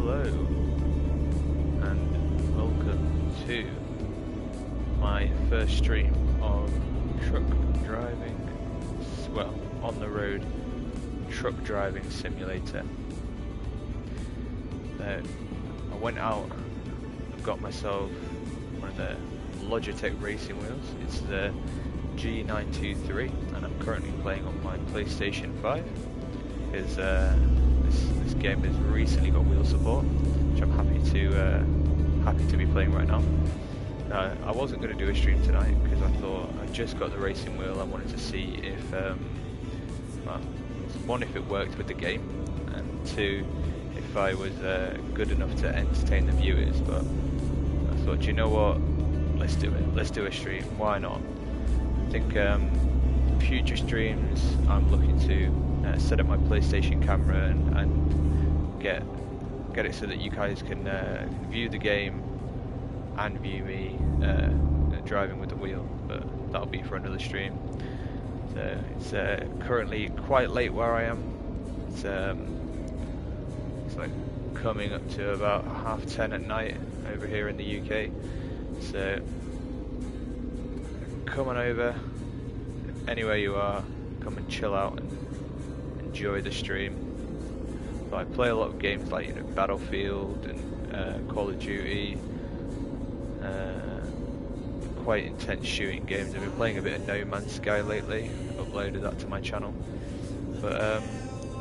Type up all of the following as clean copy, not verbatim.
Hello and welcome to my first stream of truck driving, well, on the road truck driving simulator. I went out, I've got myself one of the Logitech racing wheels. It's the G923 and I'm currently playing on my PlayStation 5 because this game has recently got wheel support, which I'm happy to be playing right now. I wasn't going to do a stream tonight because I thought I just got the racing wheel. I wanted to see if, well, one, if it worked with the game, and two, if I was good enough to entertain the viewers. But I thought, you know what, let's do it. Let's do a stream. Why not? I think future streams I'm looking to set up my PlayStation camera and get it so that you guys can view the game and view me driving with the wheel, but that'll be for another stream. So it's currently quite late where I am. It's like coming up to about 10:30 at night over here in the UK. So come on over, anywhere you are, come and chill out and enjoy the stream. So I play a lot of games like, you know, Battlefield and Call of Duty, quite intense shooting games. I've been playing a bit of No Man's Sky lately. I've uploaded that to my channel. But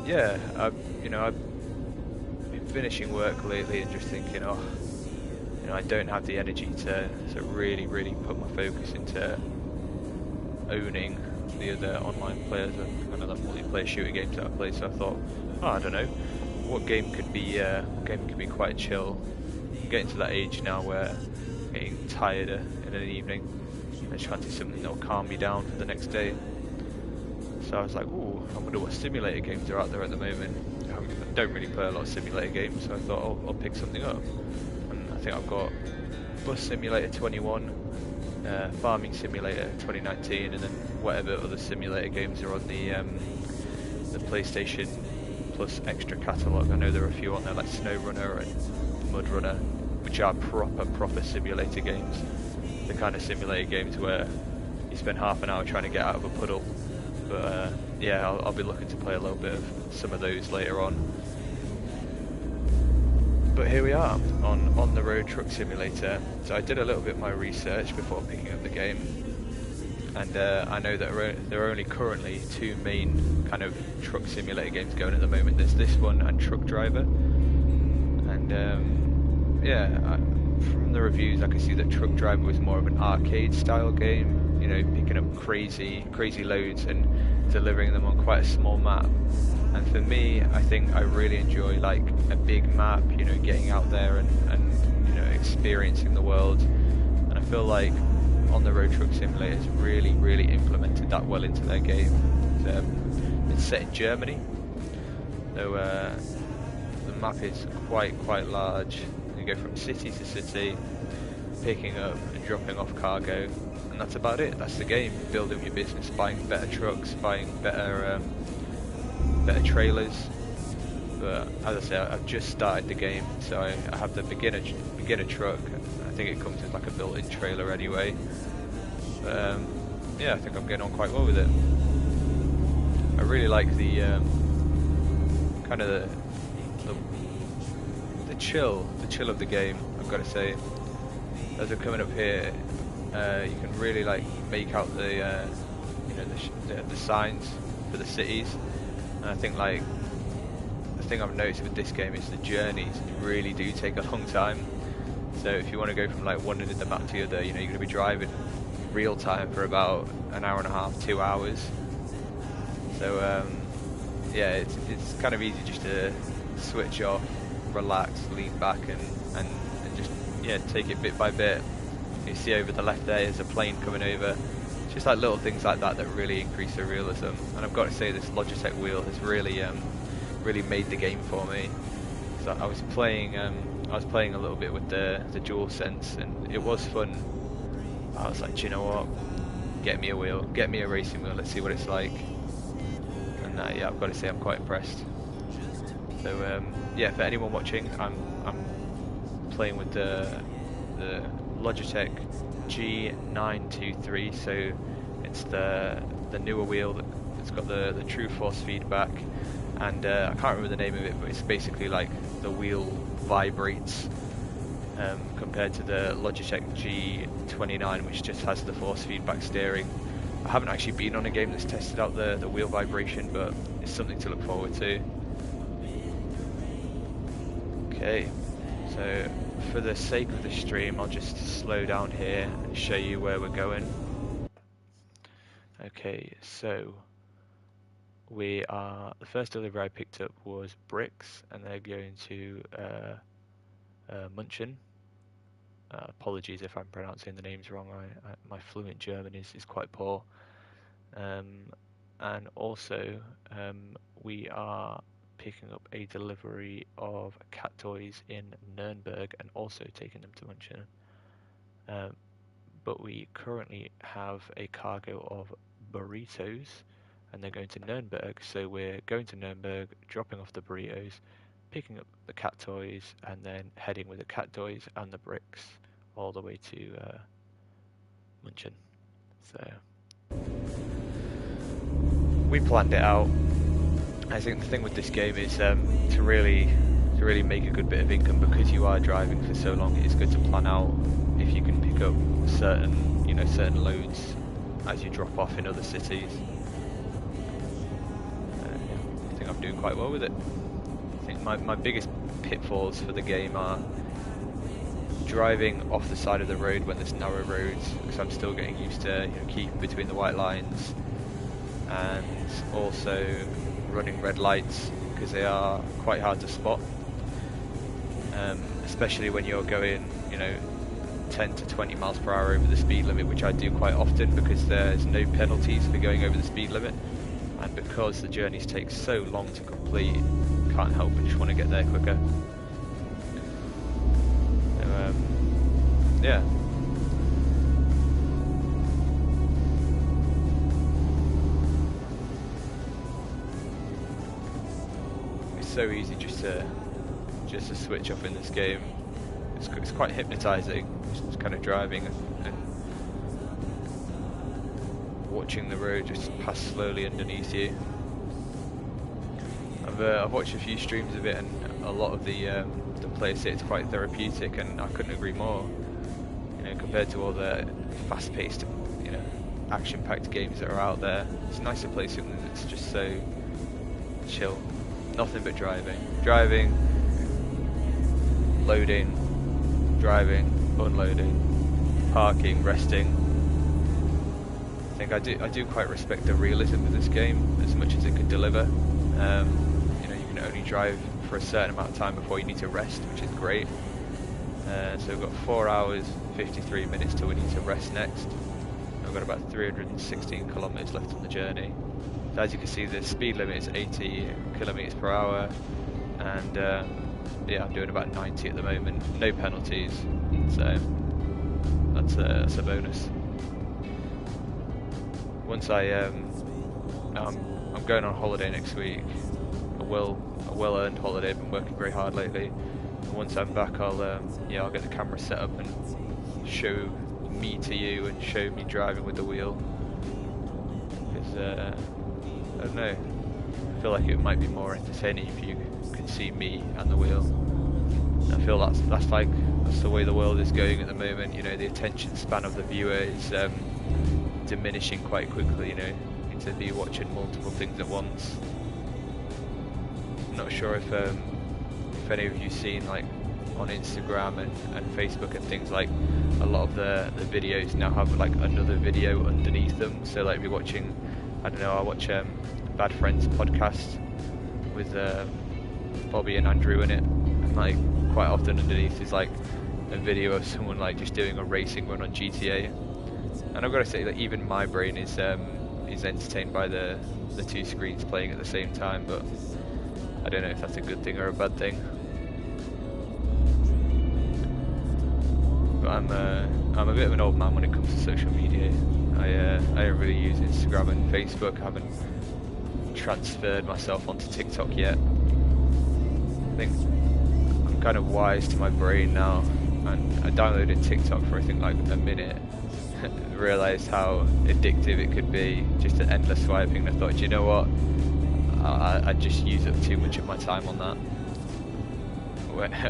yeah, I've been finishing work lately and just thinking, oh, you know, I don't have the energy to really put my focus into owning the other online players and other multiplayer shooting games that I play. So I thought, oh, I don't know, what game could be quite chill. I'm getting to that age now where I'm getting tired in an evening. I just fancy something that'll calm me down for the next day. So I was like, ooh, I wonder what simulator games are out there at the moment. I don't really play a lot of simulator games, so I thought, oh, I'll pick something up. And I think I've got Bus Simulator 21, Farming Simulator 2019, and then whatever other simulator games are on the PlayStation Plus extra catalogue. I know there are a few on there like Snow Runner and Mud Runner, which are proper simulator games. The kind of simulator games where you spend half an hour trying to get out of a puddle. But yeah, I'll be looking to play a little bit of some of those later on. But here we are on the road truck simulator. So I did a little bit of my research before picking up the game, and I know that there are only currently two main kind of truck simulator games going at the moment. There's this one and Truck Driver, and yeah, from the reviews I can see that Truck Driver was more of an arcade style game, you know, picking up crazy loads and delivering them on quite a small map. And for me, I think I really enjoy like a big map, you know, getting out there and you know, experiencing the world. And I feel like On the Road Truck Simulator has really implemented that well into their game. It's set in Germany, so the map is quite large. You go from city to city, picking up and dropping off cargo, and that's about it. That's the game. Building your business, buying better trucks, buying better trailers. But as I say, I've just started the game, so I have the beginner truck. I think it comes with like a built-in trailer anyway. Yeah, I think I'm getting on quite well with it. I really like the kind of the chill of the game, I've got to say. As we're coming up here, you can really like make out the you know, the signs for the cities. And I think like the thing I've noticed with this game is the journeys really do take a long time. So if you want to go from like one end of the map to the other, you know, you're going to be driving real time for about an hour and a half, 2 hours. So yeah, it's kind of easy just to switch off, relax, lean back and just, yeah, take it bit by bit. You see over the left there is a plane coming over. It's just like little things like that that really increase the realism. And I've got to say, this Logitech wheel has really made the game for me. So I was playing a little bit with the DualSense, and it was fun. I was like, do you know what? Get me a wheel, get me a racing wheel. Let's see what it's like. And yeah, I've got to say, I'm quite impressed. So yeah, for anyone watching, I'm playing with the Logitech G923. So it's the newer wheel that's got the true force feedback, and I can't remember the name of it, but it's basically like the wheel vibrates compared to the Logitech G29, which just has the force feedback steering. I haven't actually been on a game that's tested out the wheel vibration, but it's something to look forward to. Okay, so for the sake of the stream, I'll just slow down here and show you where we're going. Okay, so the first delivery I picked up was bricks, and they're going to Munchen. Apologies if I'm pronouncing the names wrong. My fluent German is quite poor. And also we are picking up a delivery of cat toys in Nuremberg and also taking them to Munchen. But we currently have a cargo of burritos, and they're going to Nuremberg. So we're going to Nuremberg, dropping off the burritos, picking up the cat toys, and then heading with the cat toys and the bricks all the way to Munchen. So we planned it out. I think the thing with this game is to really make a good bit of income, because you are driving for so long. It's good to plan out if you can pick up certain loads as you drop off in other cities. I think I'm doing quite well with it. I think my biggest pitfalls for the game are driving off the side of the road when there's narrow roads, because I'm still getting used to keeping between the white lines, and also running red lights, because they are quite hard to spot, especially when you're going 10 to 20 miles per hour over the speed limit, which I do quite often because there's no penalties for going over the speed limit, and because the journeys take so long to complete, can't help but just want to get there quicker. So, yeah. It's so easy just to switch off in this game. It's quite hypnotizing, just kind of driving and watching the road just pass slowly underneath you. I've watched a few streams of it, and a lot of the players say it's quite therapeutic, and I couldn't agree more. Compared to all the fast-paced, action-packed games that are out there, it's nice to play something that's just so chill. Nothing but driving, loading, driving, unloading, parking, resting. I think I do quite respect the realism of this game as much as it could deliver. You can only drive for a certain amount of time before you need to rest, which is great. So we've got 4 hours, 53 minutes till we need to rest next. We've got about 316 kilometers left on the journey. So as you can see, the speed limit is 80 kilometers per hour, and yeah, I'm doing about 90 at the moment. No penalties, so that's a bonus. Once I'm going on holiday next week, a well-earned holiday. I've been working very hard lately. And once I'm back, I'll get the camera set up and show me to you and show me driving with the wheel. Because I don't know, I feel like it might be more entertaining if you could see me and the wheel. I feel that's the way the world is going at the moment. The attention span of the viewer is diminishing quite quickly. You need to be watching multiple things at once. I'm not sure if any of you seen, like, on Instagram and Facebook and things, like, a lot of the videos now have like another video underneath them. So like, if you're watching, I don't know, I watch Bad Friends podcast with Bobby and Andrew in it, and like quite often underneath is like a video of someone like just doing a racing run on GTA. And I've got to say that even my brain is entertained by the two screens playing at the same time, but I don't know if that's a good thing or a bad thing. But I'm a bit of an old man when it comes to social media. I don't really use Instagram and Facebook. I haven't transferred myself onto TikTok yet. I think I'm kind of wise to my brain now, and I downloaded TikTok for I think like a minute, realised how addictive it could be, just an endless swiping, and I thought, you know what, I just use up too much of my time on that,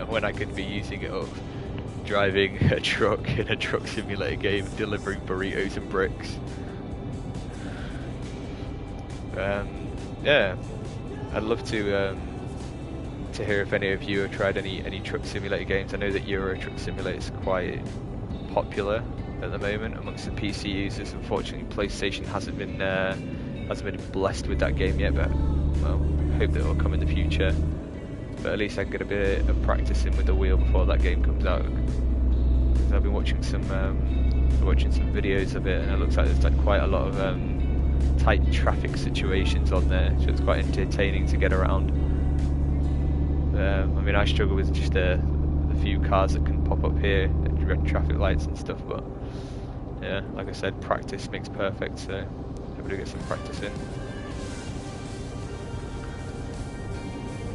when I could be using it up driving a truck in a truck simulator game, delivering burritos and bricks. Yeah, I'd love to hear if any of you have tried any truck simulator games. I know that Euro Truck Simulator is quite popular at the moment amongst the PC users. Unfortunately, PlayStation hasn't been blessed with that game yet, but well, hope that it will come in the future. But at least I can get a bit of practice in with the wheel before that game comes out. Because I've been watching some videos of it, and it looks like there's like quite a lot of tight traffic situations on there, so it's quite entertaining to get around. I mean, I struggle with just the few cars that can pop up here at red traffic lights and stuff, but yeah, like I said, practice makes perfect, so hopefully get some practice in.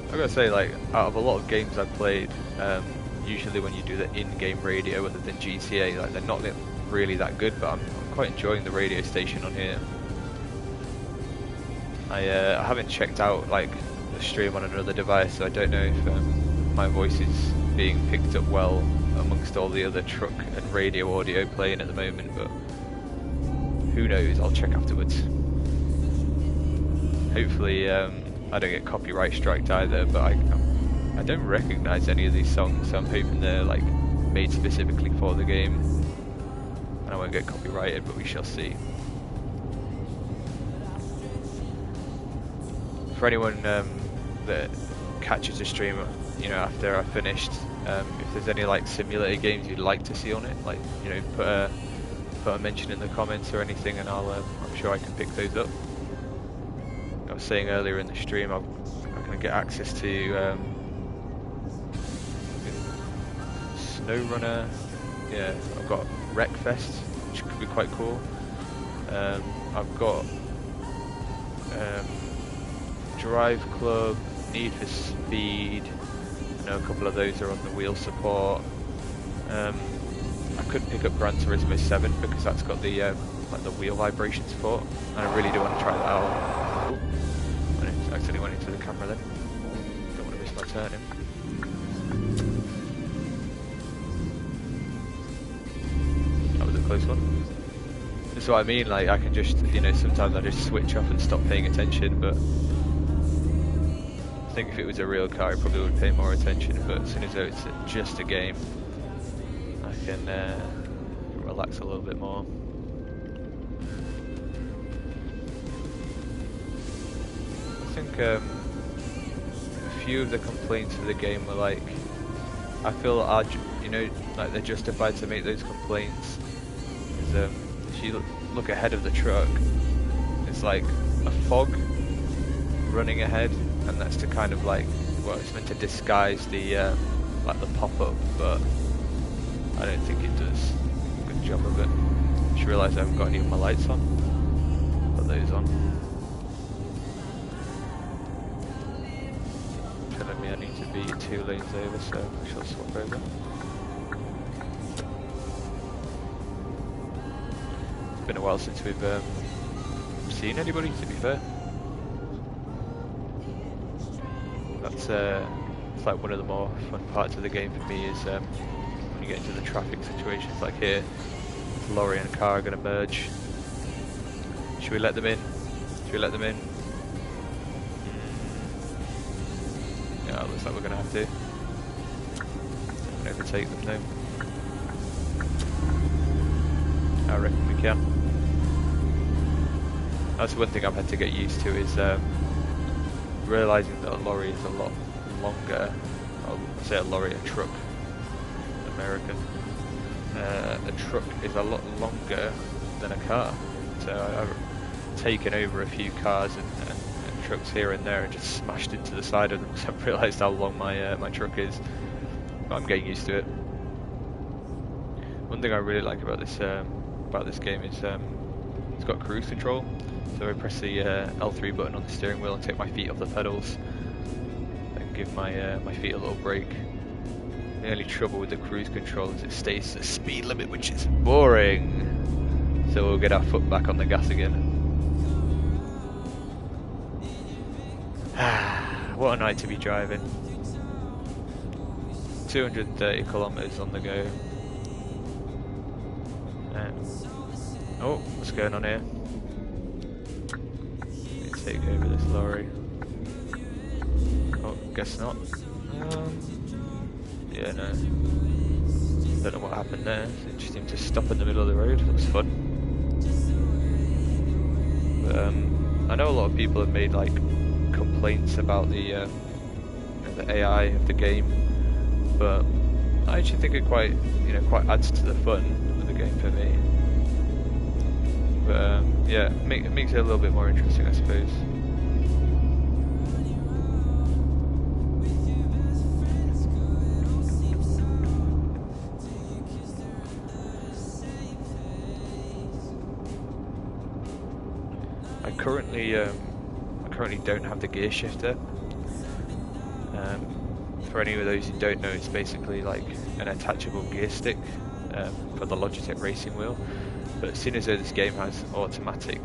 I gotta say, like, out of a lot of games I've played, usually when you do the in-game radio other than GTA, like, they're not really that good, but I'm quite enjoying the radio station on here. I haven't checked out like the stream on another device, so I don't know if my voice is being picked up well amongst all the other truck and radio audio playing at the moment, but who knows, I'll check afterwards. Hopefully I don't get copyright striked either, but I don't recognise any of these songs, so I'm hoping they're like made specifically for the game and I won't get copyrighted, but we shall see. For anyone that catches the stream, you know, after I finished, if there's any like simulator games you'd like to see on it, like, you know, put a mention in the comments or anything, and I'm sure I can pick those up. I was saying earlier in the stream, I'm going to get access to SnowRunner. Yeah, I've got Wreckfest, which could be quite cool. I've got Drive Club, Need for Speed. I know a couple of those are on the wheel support. I couldn't pick up Gran Turismo 7 because that's got the like the wheel vibration support, and I really do want to try that out. Oh, I accidentally went into the camera then. Don't want to miss my turning. That was a close one. That's what I mean, like I can just, you know, sometimes I just switch off and stop paying attention, but I think if it was a real car I probably would pay more attention, but as soon as it's just a game I can relax a little bit more. I think a few of the complaints of the game were like, I feel you know, like they're justified to make those complaints, because if you look ahead of the truck, it's like a fog running ahead, and that's to kind of like, well, it's meant to disguise the like the pop-up, but I don't think it does a good job of it. I just realised I haven't got any of my lights on. Put those on. Telling me I need to be 2 lanes over, so I shall swap over. It's been a while since we've seen anybody, to be fair. That's it's like one of the more fun parts of the game for me, is when you get into the traffic situations like here. Lorry and car are going to merge. Should we let them in? Should we let them in? Yeah, looks like we're going to have to. Overtake them now. I reckon we can. That's one thing I've had to get used to, is realising that a lorry is a lot longer. I'll say a lorry, a truck, American. A truck is a lot longer than a car. So I've taken over a few cars and trucks here and there and just smashed into the side of them because I've realised how long my truck is. But I'm getting used to it. One thing I really like about this game is it's got cruise control. So I press the L3 button on the steering wheel and take my feet off the pedals. I think give my my feet a little break. The only trouble with the cruise control is it stays at the speed limit, which is boring. So we'll get our foot back on the gas again. What a night to be driving. 230 kilometers on the go. Oh, what's going on here? Let me take over this lorry. Oh, guess not. Yeah, no. Don't know what happened there. It just seemed to stop in the middle of the road. That was fun. But, I know a lot of people have made like complaints about the AI of the game, but I actually think it quite adds to the fun of the game for me. But yeah, it makes it a little bit more interesting, I suppose. I currently don't have the gear shifter. For any of those who don't know, it's basically like an attachable gear stick for the Logitech racing wheel. But as soon as this game has automatic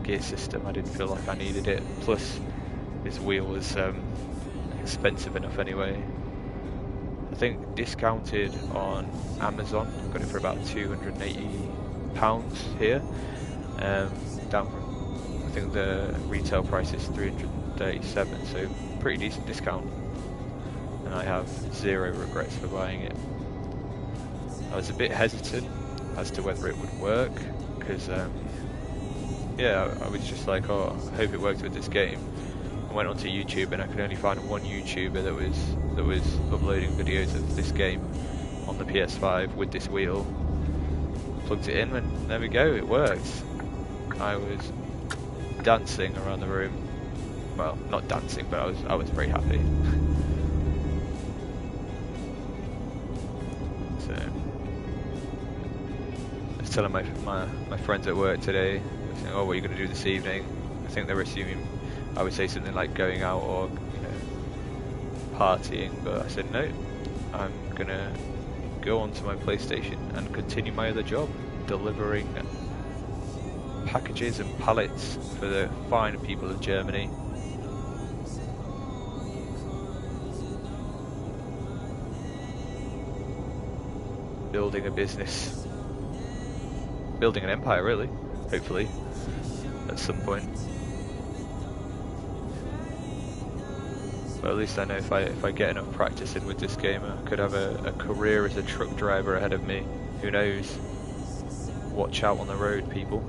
gear system, I didn't feel like I needed it. Plus, this wheel was expensive enough anyway. I think discounted on Amazon, I got it for about £280 here. Down from, I think the retail price is £337, so pretty decent discount. And I have zero regrets for buying it. I was a bit hesitant as to whether it would work, because yeah, I was just like, oh, I hope it works with this game. I went onto YouTube and I could only find one YouTuber that was uploading videos of this game on the PS5 with this wheel. Plugged it in and there we go, it worked. I was dancing around the room. Well, not dancing, but I was very happy. So I was telling my friends at work today, saying, oh, what are you going to do this evening? I think they were assuming I would say something like going out or partying, but I said no, I'm going to go onto my PlayStation and continue my other job, delivering packages and pallets for the fine people of Germany. Building a business, building an empire, really, hopefully, at some point. But at least I know if I get enough practice in with this game, I could have a career as a truck driver ahead of me. Who knows? Watch out on the road, people.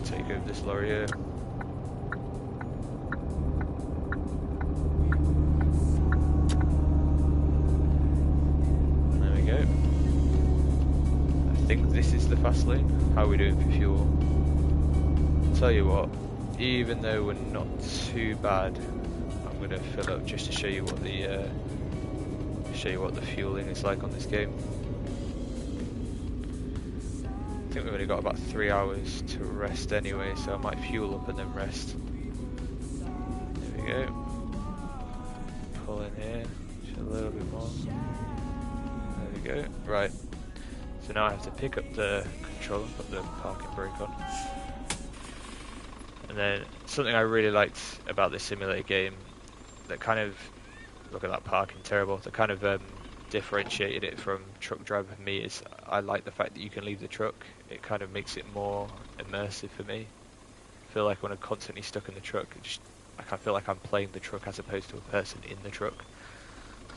Take over this lorry here. There we go. I think this is the fast lane. How are we doing for fuel? Tell you what, even though we're not too bad, I'm going to fill up just to show you what the fueling is like on this game. I think we've only got about 3 hours to rest anyway, so I might fuel up and then rest. There we go. Pull in here, just a little bit more. There we go. Right. So now I have to pick up the controller, put the parking brake on. And then something I really liked about this simulator game that kind of, look at that parking, terrible, that kind of differentiated it from truck driver for me is I like the fact that you can leave the truck. It kind of makes it more immersive for me. I feel like when I'm constantly stuck in the truck, I kind of feel like I'm playing the truck as opposed to a person in the truck.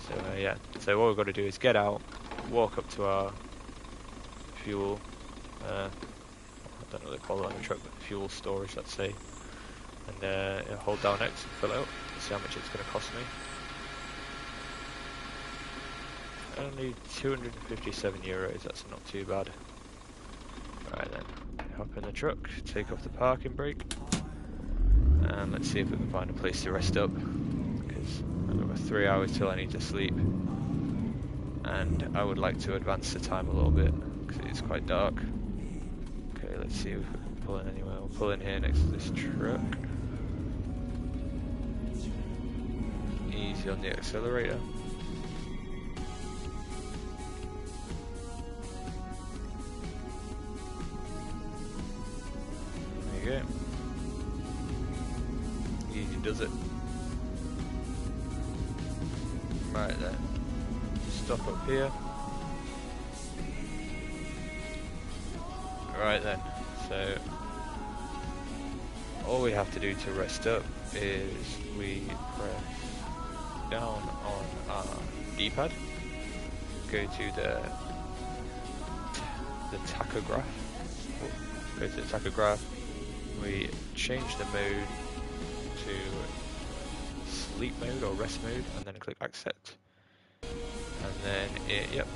So yeah, so what we've got to do is get out, walk up to our fuel, I don't know what they call it on the truck, but fuel storage, let's say, and hold down X and fill it up, see how much it's going to cost me. Only 257 euros, that's not too bad. Right then, hop in the truck, take off the parking brake. And let's see if we can find a place to rest up, because I've got 3 hours till I need to sleep, and I would like to advance the time a little bit because it's quite dark. Okay, let's see if we can pull in anywhere. We'll pull in here next to this truck. Easy on the accelerator. There you go. Easy does it. Right then. Stop up here. Right then. So all we have to do to rest up is we press down on our D-pad, go to the tachograph, go to the tachograph, we change the mode to sleep mode or rest mode, and then click accept, and then it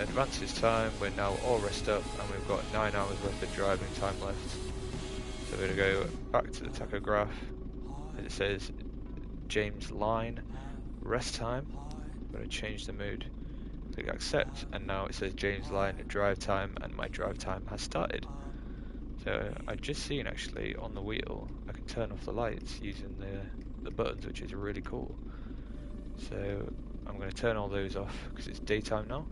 advances time. We're now all rest up and we've got 9 hours worth of driving time left. So we're going to go back to the tachograph, and it says James Line rest time. I'm going to change the mode, click accept, and now it says James Line drive time, and my drive time has started. So I've just seen actually on the wheel I can turn off the lights using the buttons, which is really cool. So I'm going to turn all those off because it's daytime now,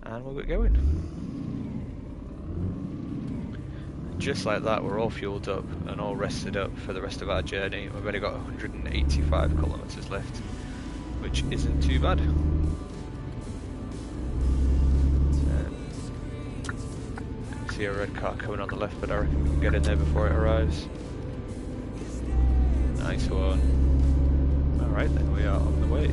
and we'll get going. Just like that, we're all fueled up and all rested up for the rest of our journey. We've only got 185 kilometers left, which isn't too bad. See a red car coming on the left, but I reckon we can get in there before it arrives. Nice one. Alright then, we are on the way.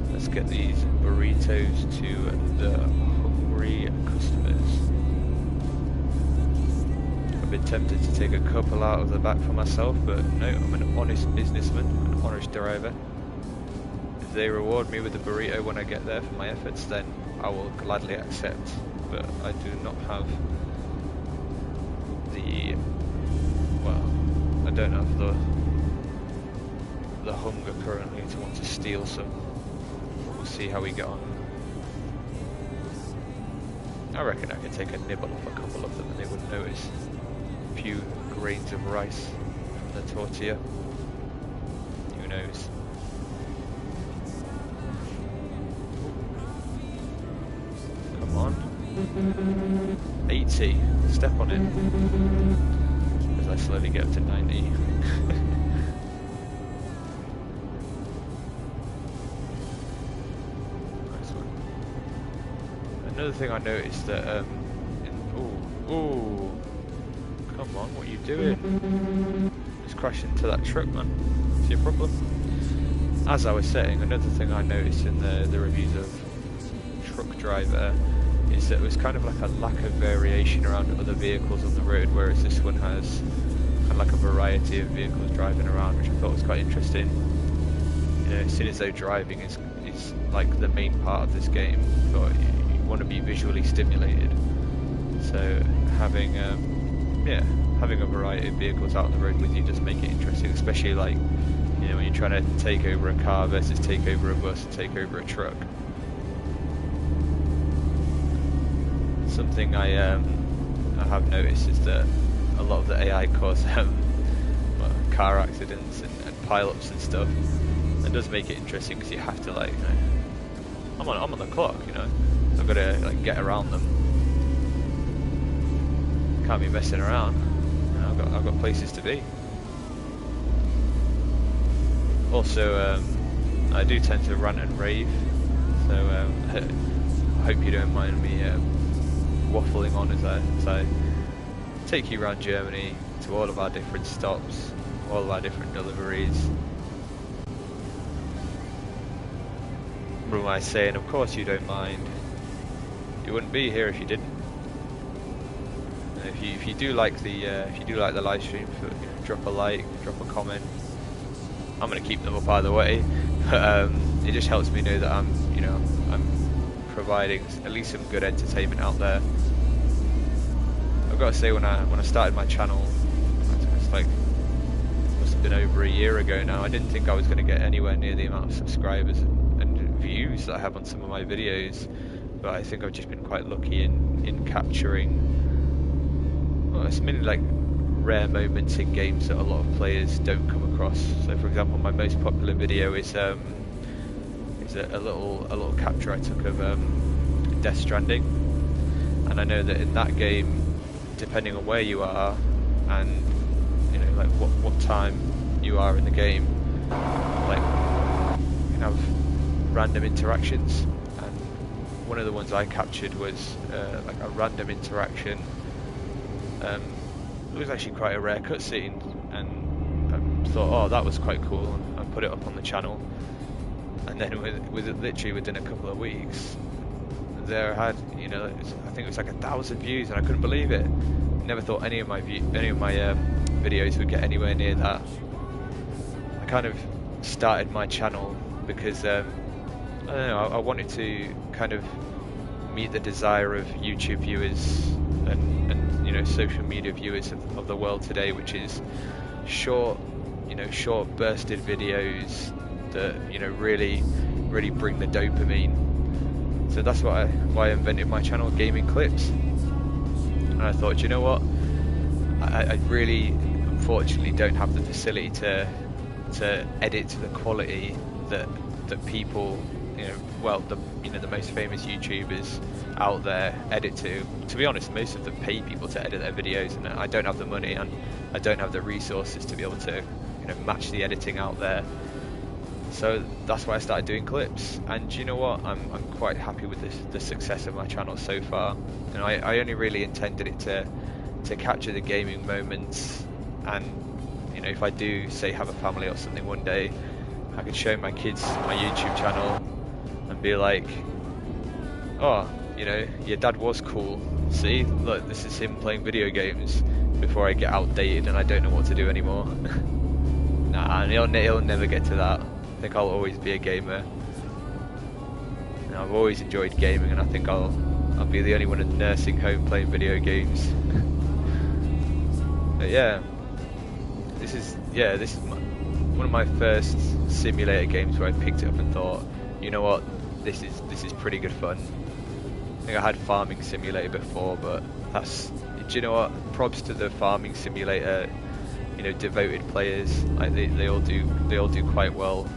So, let's get these burritos to the hungry customers. I've been tempted to take a couple out of the back for myself, but no, I'm an honest businessman, an honest driver. If they reward me with a burrito when I get there for my efforts, then I will gladly accept. But I do not have the, well, I don't have the hunger currently to want to steal some. But we'll see how we get on. I reckon I could take a nibble off a couple of them and they wouldn't notice. A few grains of rice from the tortilla. Who knows? Come on. 80. Step on it. As I slowly get up to 90. Nice one. Another thing I noticed that ooh, come on, what are you doing? Just crashed into that truck, man. See a problem? As I was saying, another thing I noticed in the reviews of Truck Driver is that it was kind of like a lack of variation around other vehicles on the road, whereas this one has kind of like a variety of vehicles driving around, which I thought was quite interesting. You know, seeing as though driving is like the main part of this game, but you want to be visually stimulated. So having having a variety of vehicles out on the road with you does make it interesting, especially like, you know, when you're trying to take over a car versus take over a bus and take over a truck. Something I have noticed is that a lot of the AI cause car accidents and pile-ups and stuff. It does make it interesting because you have to, like, you know, I'm on the clock, you know, I've got to like get around them. Can't be messing around. You know, I've got places to be. Also, I do tend to rant and rave, so I hope you don't mind me waffling on as I take you around Germany to all of our different stops, all of our different deliveries. What am I saying? Of course you don't mind. You wouldn't be here if you didn't. And if you do like the live stream, you know, drop a like, drop a comment. I'm gonna keep them up either way, but it just helps me know that I'm providing at least some good entertainment out there. got to say, when I started my channel, it's like, must have been over a year ago now, I didn't think I was going to get anywhere near the amount of subscribers and views that I have on some of my videos. But I think I've just been quite lucky in capturing, well, it's mainly like rare moments in games that a lot of players don't come across. So for example, my most popular video is a little capture I took of Death Stranding, and I know that in that game, depending on where you are and you know, like what time you are in the game, like you can have random interactions. And one of the ones I captured was like a random interaction. It was actually quite a rare cutscene, and I thought, oh, that was quite cool, and I put it up on the channel. And then literally within a couple of weeks, there had, you know, I think it was like 1,000 views, and I couldn't believe it. Never thought any of my videos would get anywhere near that. I kind of started my channel because I don't know, I wanted to kind of meet the desire of YouTube viewers and you know, social media viewers of the world today, which is short bursted videos that, you know, really bring the dopamine. So that's why I invented my channel, Gaming Clips. And I thought, you know what, I really unfortunately don't have the facility to edit to the quality that people, you know, well, the most famous YouTubers out there edit to. To be honest, most of them pay people to edit their videos, and I don't have the money and I don't have the resources to be able to, you know, match the editing out there. So that's why I started doing clips, and you know what, I'm quite happy with the success of my channel so far. And I only really intended it to capture the gaming moments, and you know, if I do say have a family or something one day, I could show my kids my YouTube channel and be like, oh, you know, your dad was cool, see, look, this is him playing video games before I get outdated and I don't know what to do anymore. Nah, and he'll never get to that. I think I'll always be a gamer. And I've always enjoyed gaming, and I think I'll be the only one in the nursing home playing video games. But yeah, this is one of my first simulator games where I picked it up and thought, you know what, this is pretty good fun. I think I had Farming Simulator before, but do you know what? Props to the Farming Simulator, you know, devoted players. Like they all do quite well.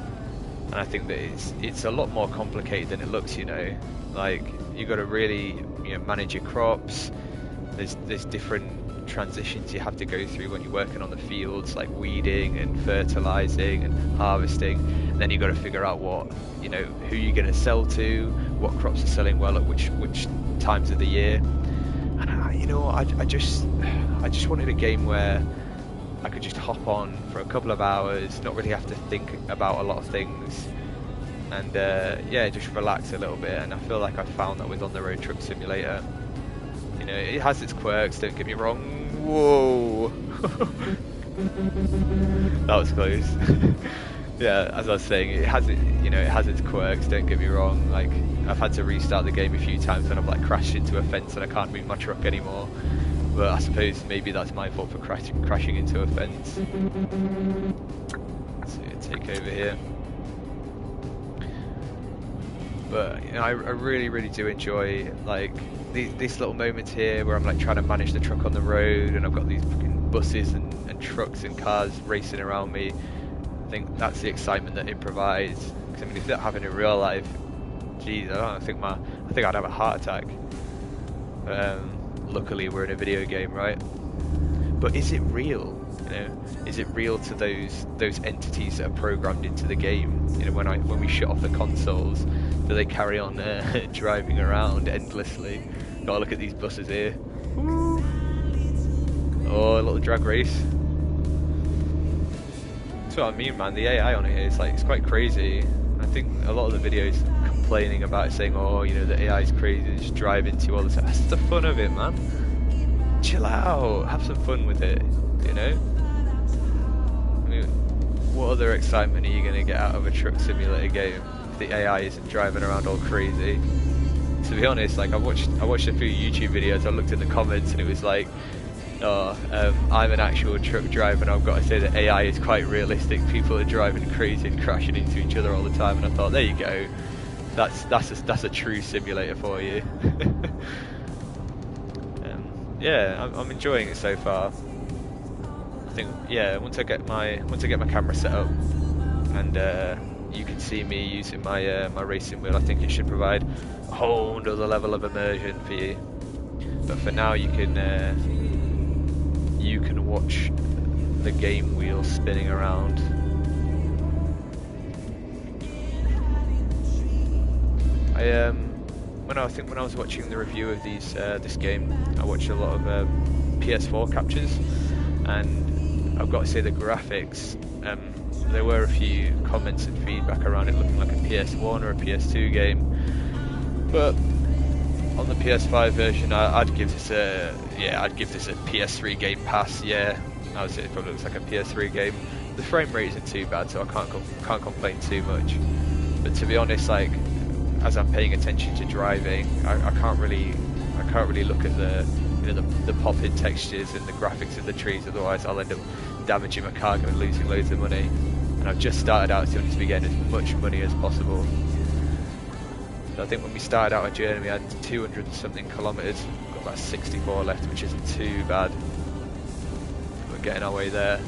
And I think that it's a lot more complicated than it looks, you know. Like, you got to really, you know, manage your crops. There's different transitions you have to go through when you're working on the fields, like weeding and fertilizing and harvesting. And then you got to figure out what, you know, who you're going to sell to, what crops are selling well at which times of the year. And you know, I just wanted a game where I could just hop on for a couple of hours, not really have to think about a lot of things, and yeah, just relax a little bit. And I feel like I found that with On the Road Truck Simulator. You know, it has its quirks, don't get me wrong. Whoa! That was close. Yeah, as I was saying, it has its quirks, don't get me wrong. Like, I've had to restart the game a few times and I've like crashed into a fence and I can't move my truck anymore. But I suppose maybe that's my fault for crashing into a fence. So take over here. But you know, I really do enjoy like these little moments here where I'm like trying to manage the truck on the road, and I've got these fucking buses and trucks and cars racing around me. I think that's the excitement that it provides. Because I mean, if that happened in real life, geez, I think I'd have a heart attack. Luckily we're in a video game, right? But is it real? You know, is it real to those entities that are programmed into the game? You know, when we shut off the consoles, do they carry on driving around endlessly? Gotta look at these buses here. Woo. Oh, a little drag race. That's what I mean, man. The AI on it is like, it's quite crazy. I think a lot of the videos complaining about it, saying, oh, you know, the AI is crazy, just drive into all this. That's the fun of it, man. Chill out, have some fun with it, you know? I mean, what other excitement are you going to get out of a truck simulator game if the AI isn't driving around all crazy? to be honest, like I watched a few YouTube videos. I looked in the comments and it was like, oh, I'm an actual truck driver, and I've got to say that AI is quite realistic. People are driving crazy and crashing into each other all the time, and I thought, there you go, that's a true simulator for you. Yeah, I'm enjoying it so far. I think, yeah, once I get my camera set up and you can see me using my my racing wheel, I think it should provide a whole other level of immersion for you. But for now, you can watch the game wheel spinning around. When I was watching the review of this game, I watched a lot of PS4 captures, and I've got to say the graphics. There were a few comments and feedback around it looking like a PS1 or a PS2 game, but on the PS5 version, I'd give this a PS3 Game Pass. Yeah, I would say it probably looks like a PS3 game. The frame rate isn't too bad, so I can't complain too much. But to be honest, like, as I'm paying attention to driving, I can't really look at the pop-in textures and the graphics of the trees. Otherwise, I'll end up damaging my car and losing loads of money. And I've just started out, so I need to be getting as much money as possible. So I think when we started out our journey, we had 200 and something kilometers. We've got about 64 left, which isn't too bad. We're getting our way there.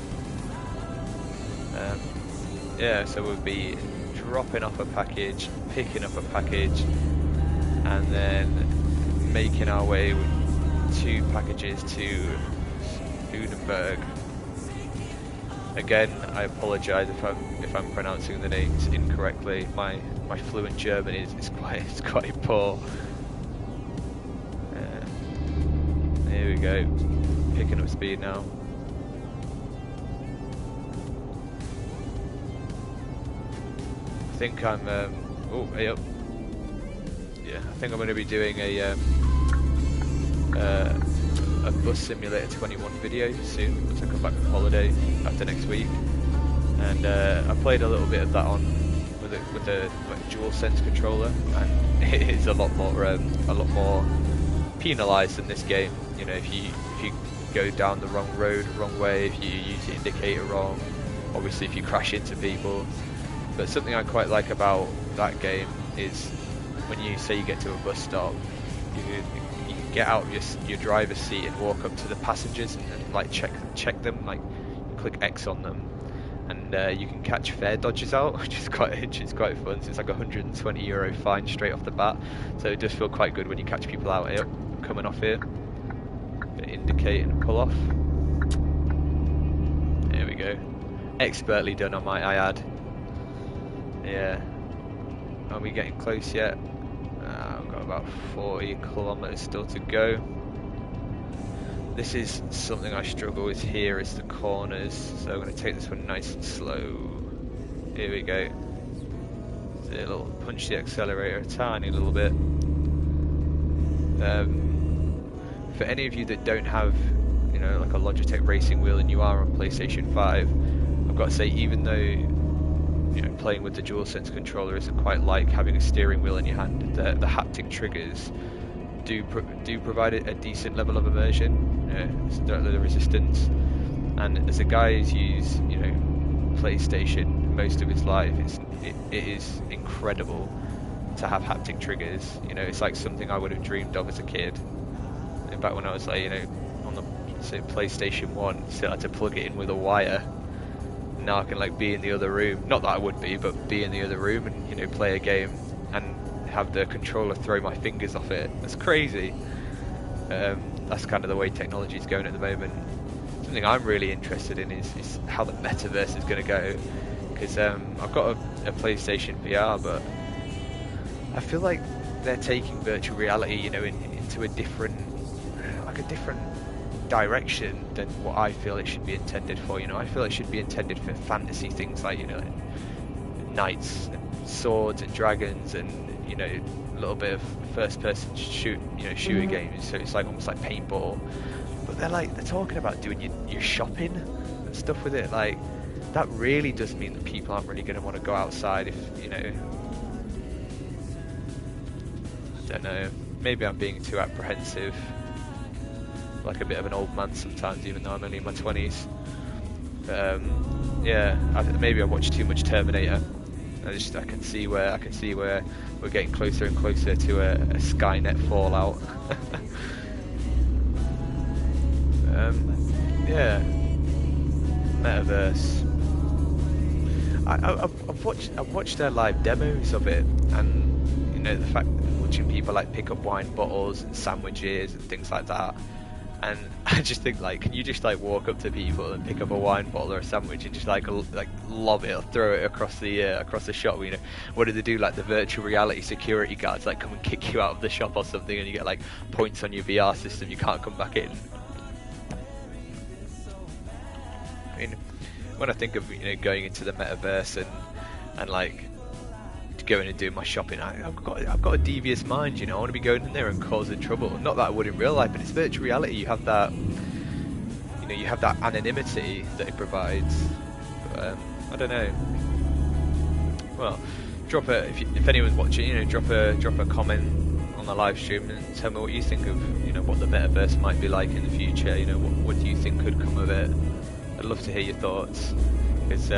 Yeah, so we'll be dropping off a package, picking up a package, and then making our way with 2 packages to Lunenburg. Again, I apologise if I'm pronouncing the names incorrectly. My fluent German is quite poor. Here we go, picking up speed now. I think I'm oh, hey up. Yeah, I think I'm going to be doing a Bus Simulator 21 video soon once I come back from holiday after next week. And I played a little bit of that on with the DualSense controller, and it is a lot more penalised than this game. You know, if you go down the wrong road, wrong way, if you use the indicator wrong, obviously if you crash into people. But something I quite like about that game is when you say you get to a bus stop, you get out of your driver's seat and walk up to the passengers and like check them, like click X on them, and you can catch fare dodgers out, which is quite fun. So it's like €120 fine straight off the bat. So it does feel quite good when you catch people out here coming off here. Indicate and pull off. There we go. Expertly done, I might add. Yeah. Are we getting close yet? I've got about 40 kilometers still to go. This is something I struggle with here, is the corners, so I'm going to take this one nice and slow. Here we go. So a little punch the accelerator a tiny little bit. For any of you that don't have, you know, like a Logitech racing wheel and you are on PlayStation 5, I've got to say, even though, you know, playing with the DualSense controller isn't quite like having a steering wheel in your hand, the haptic triggers do provide a decent level of immersion, the resistance. And as a guy who's used, you know, PlayStation most of his life, it is incredible to have haptic triggers. You know, it's like something I would have dreamed of as a kid. And back when I was like, you know, on the PlayStation 1, still had to plug it in with a wire. Now I can like be in the other room, not that I would be, but be in the other room and, you know, play a game and have the controller throw my fingers off it. That's crazy. That's kind of the way technology is going at the moment. Something I'm really interested in is how the metaverse is going to go, because I've got a PlayStation VR, but I feel like they're taking virtual reality, you know, into a different direction than what I feel it should be intended for. You know, I feel it should be intended for fantasy things like, you know, knights and swords and dragons and, you know, a little bit of first-person shooter games. So it's like almost like paintball. But they're talking about doing your shopping and stuff with it. Like, that really does mean that people aren't really going to want to go outside if, you know, I don't know. Maybe I'm being too apprehensive, like a bit of an old man sometimes, even though I'm only in my 20s. But yeah, maybe I watch too much Terminator. I can see where we're getting closer and closer to a Skynet fallout. Yeah, metaverse. I've watched their live demos of it, and you know, the fact that watching people like pick up wine bottles and sandwiches and things like that. And I just think, like, can you just like walk up to people and pick up a wine bottle or a sandwich and just like lob it or throw it across the shop? You know, what do they do? Like the virtual reality security guards like come and kick you out of the shop or something, and you get like points on your VR system. You can't come back in. I mean, when I think of, you know, going into the metaverse and like going and doing my shopping, I've got a devious mind, you know. I want to be going in there and causing trouble. Not that I would in real life, but it's virtual reality. You have that, you know, you have that anonymity that it provides. But, I don't know. Well, if anyone's watching, you know, drop a comment on the live stream and tell me what you think of, you know, what the metaverse might be like in the future. You know, what do you think could come of it? I'd love to hear your thoughts, because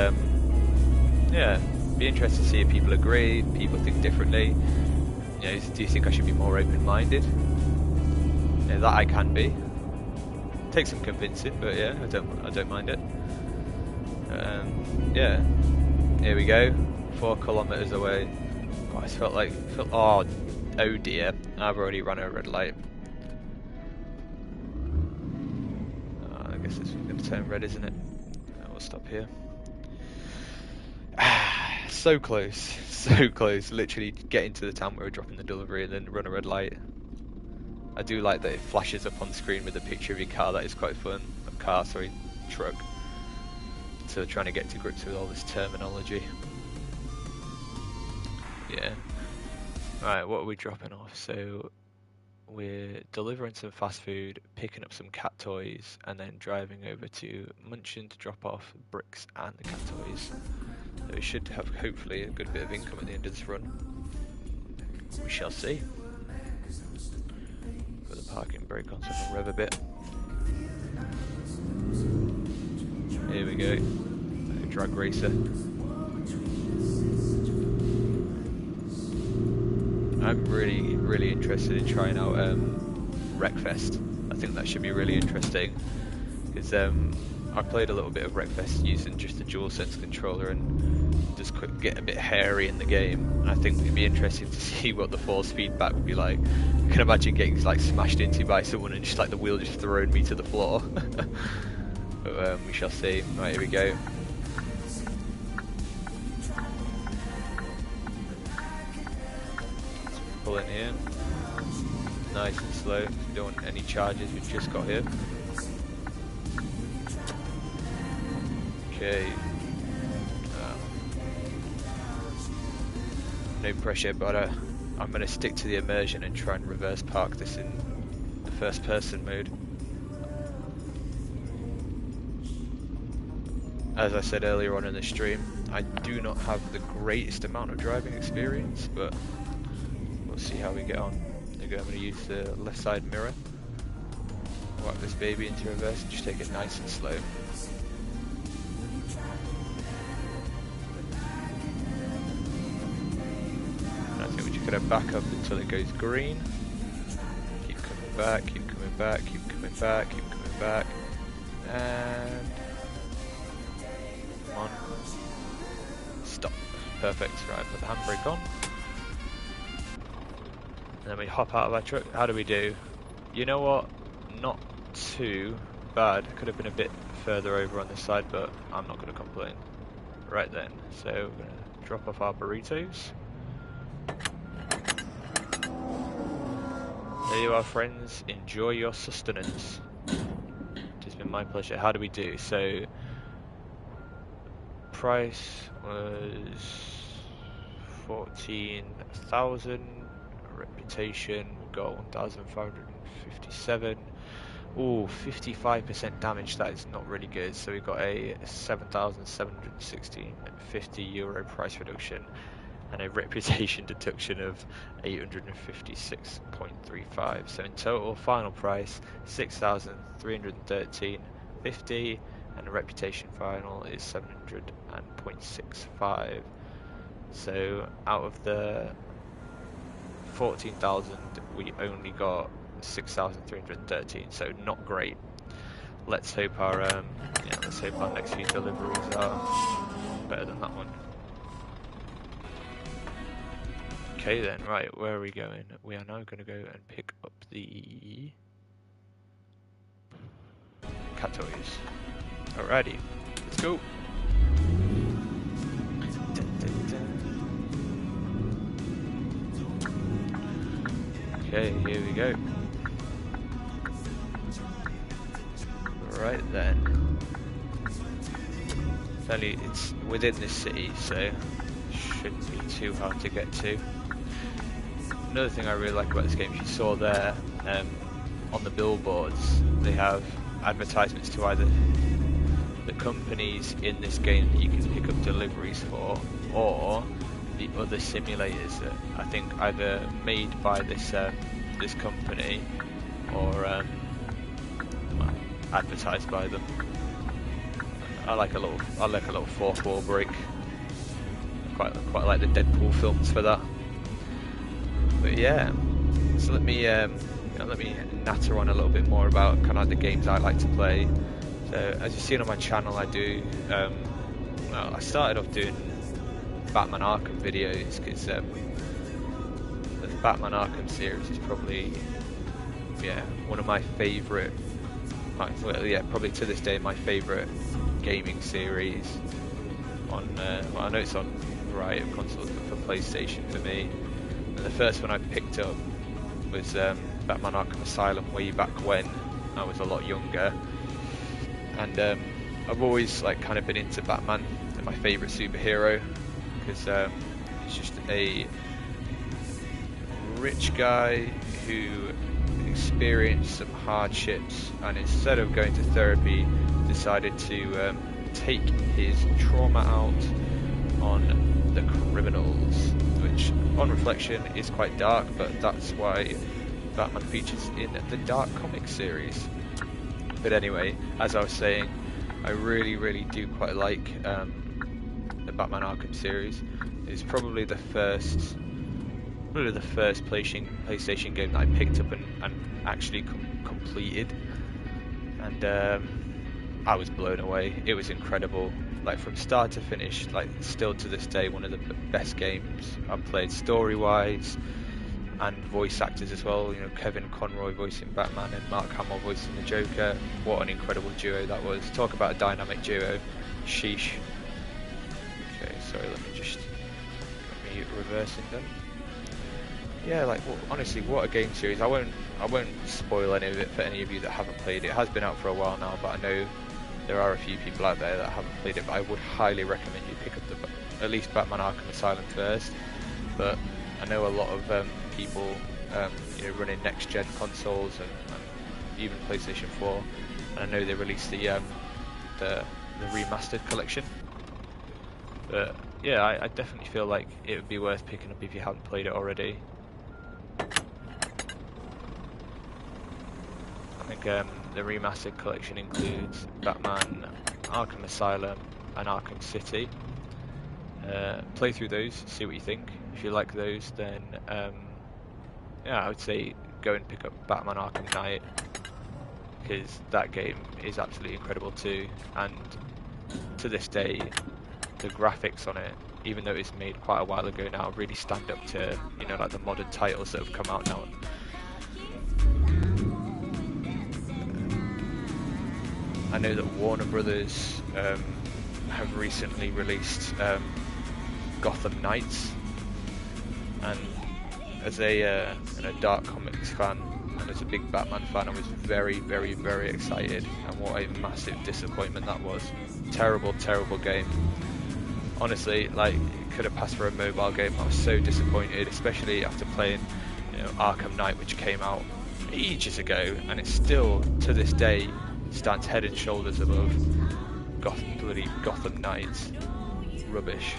yeah, be interested to see if people agree, people think differently. You know, do you think I should be more open-minded? You know, that I can be. Take some convincing, but yeah, I don't mind it. Yeah, here we go. 4 kilometers away. Oh, I felt oh dear, I've already run a red light. I guess it's going to turn red, isn't it? We'll stop here. So close, literally getting to the town where we're dropping the delivery and then run a red light. I do like that it flashes up on screen with a picture of your car. That is quite fun. Truck. So trying to get to grips with all this terminology. Yeah. Right, what are we dropping off? So we're delivering some fast food, picking up some cat toys, and then driving over to Munchin to drop off bricks and the cat toys. So we should have hopefully a good bit of income at the end of this run. We shall see. Put the parking brake on so I can rev a bit. Here we go. A drag racer. I'm really interested in trying out Wreckfest. I think that should be really interesting, because I played a little bit of Wreckfest using just the DualSense controller and just get a bit hairy in the game. And I think it'd be interesting to see what the force feedback would be like. I can imagine getting like smashed into by someone and just like the wheel just throwing me to the floor. But we shall see. Right, here we go. Pull in here. Nice and slow. Don't want any charges. We've just got here. Okay. No pressure, but I'm going to stick to the immersion and try and reverse park this in the first person mode. As I said earlier on in the stream, I do not have the greatest amount of driving experience, but we'll see how we get on. I'm going to use the left side mirror, whack this baby into reverse and just take it nice and slow. And I think we're just going to back up until it goes green. Keep coming back, keep coming back, keep coming back, keep coming back. And come on. Stop. Perfect. Right, put the handbrake on. And then we hop out of our truck. How do we do? You know what? Not too bad. Could have been a bit further over on this side, but I'm not going to complain. Right then, so we're going to drop off our burritos. There you are, friends. Enjoy your sustenance. It's been my pleasure. How do we do? So, price was 14,000. Reputation, we've got 1,557. Ooh, 55% damage. That is not really good. So we've got a 7,716.50 euro price reduction. and a reputation deduction of 856.35. So in total, final price 6,313.50, and the reputation final is 700.65. So out of the 14,000, we only got 6,313. So not great. Let's hope our let's hope our next few deliveries are better than that one. Okay then, right, where are we going? We are now going to go and pick up the cat toys. Alrighty, let's go. Okay, here we go. Right then. It's within this city, so shouldn't be too hard to get to. Another thing I really like about this game, if you saw there on the billboards, they have advertisements to either the companies in this game that you can pick up deliveries for, or the other simulators that I think either made by this this company or well, advertised by them. I like a little fourth wall break. Quite like the Deadpool films for that. But yeah, so let me natter on a little bit more about kind of like the games I like to play. So as you've seen on my channel, I do. Well, I started off doing Batman Arkham videos because the Batman Arkham series is probably one of my favourite. Probably to this day my favourite gaming series. On well, I know it's on a variety of consoles, but for PlayStation for me. And the first one I picked up was Batman Arkham Asylum way back when I was a lot younger, and I've always kind of been into Batman, my favourite superhero, because he's just a rich guy who experienced some hardships, and instead of going to therapy decided to take his trauma out on the criminals, which on reflection is quite dark, but that's why Batman features in the Dark comic series. But anyway, as I was saying, I really do quite like the Batman Arkham series. It's probably the first PlayStation game that I picked up and actually completed, and I was blown away. It was incredible, from start to finish. Still to this day, one of the best games I've played, story-wise and voice actors as well. You know, Kevin Conroy voicing Batman and Mark Hamill voicing the Joker. What an incredible duo that was. Talk about a dynamic duo. Sheesh. Okay, sorry, let me reversing them. Yeah, honestly, what a game series. I won't spoil any of it for any of you that haven't played it. It has been out for a while now, but I know there are a few people out there that haven't played it. But I would highly recommend you pick up at least Batman Arkham Asylum first. But I know a lot of people running next gen consoles and even PlayStation 4, and I know they released the remastered collection. But yeah, I definitely feel like it would be worth picking up if you haven't played it already. I think the remastered collection includes Batman Arkham Asylum and Arkham City. Play through those, see what you think. If you like those, then I would say go and pick up Batman Arkham Knight, because that game is absolutely incredible too. And to this day, the graphics on it, even though it's made quite a while ago now, really stand up to the modern titles that have come out now. I know that Warner Brothers have recently released Gotham Knights, and as a Dark Comics fan and as a big Batman fan, I was very excited, and what a massive disappointment that was. Terrible game. Honestly, it could have passed for a mobile game. I was so disappointed, especially after playing Arkham Knight, which came out ages ago, and it still to this day stands head and shoulders above Gotham Knights. Rubbish.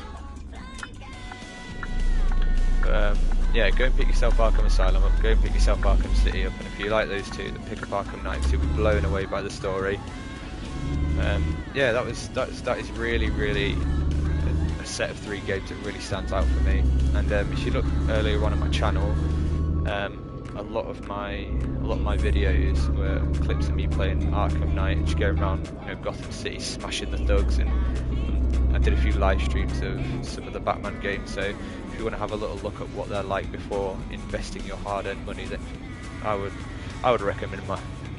Yeah, go and pick yourself Arkham Asylum up, go and pick yourself Arkham City up, and if you like those two, then pick up Arkham Knight, so you'll be blown away by the story. Yeah, that is really a set of 3 games that really stands out for me. And if you look earlier on my channel, a lot of my videos were clips of me playing Arkham Knight, just going around, you know, Gotham City smashing the thugs, and I did a few live streams of some of the Batman games. So if you want to have a little look at what they're like before investing your hard-earned money, then I would recommend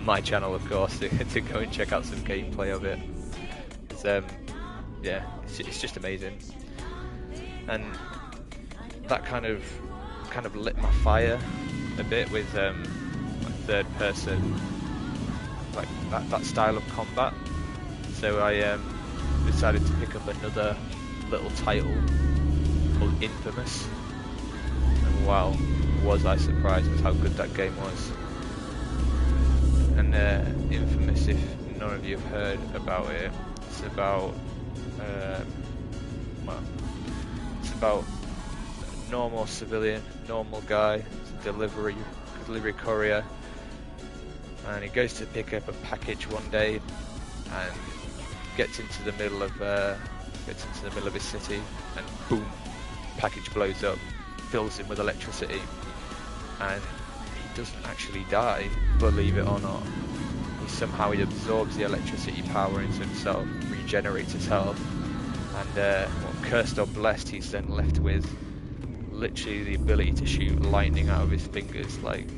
my channel, of course, to go and check out some gameplay of it. It's, yeah, it's just amazing, and that kind of lit my fire a bit with like third person, like that style of combat. So I decided to pick up another little title called Infamous, and wow, was I surprised with how good that game was. And Infamous, if none of you have heard about it, it's about well, it's about a normal civilian, normal guy, it's a delivery courier, and he goes to pick up a package one day and gets into the middle of his city, and boom, package blows up, fills him with electricity, and he doesn't actually die, believe it or not. Somehow he absorbs the electricity power into himself, regenerates his health, and well, cursed or blessed, he's then left with literally the ability to shoot lightning out of his fingers like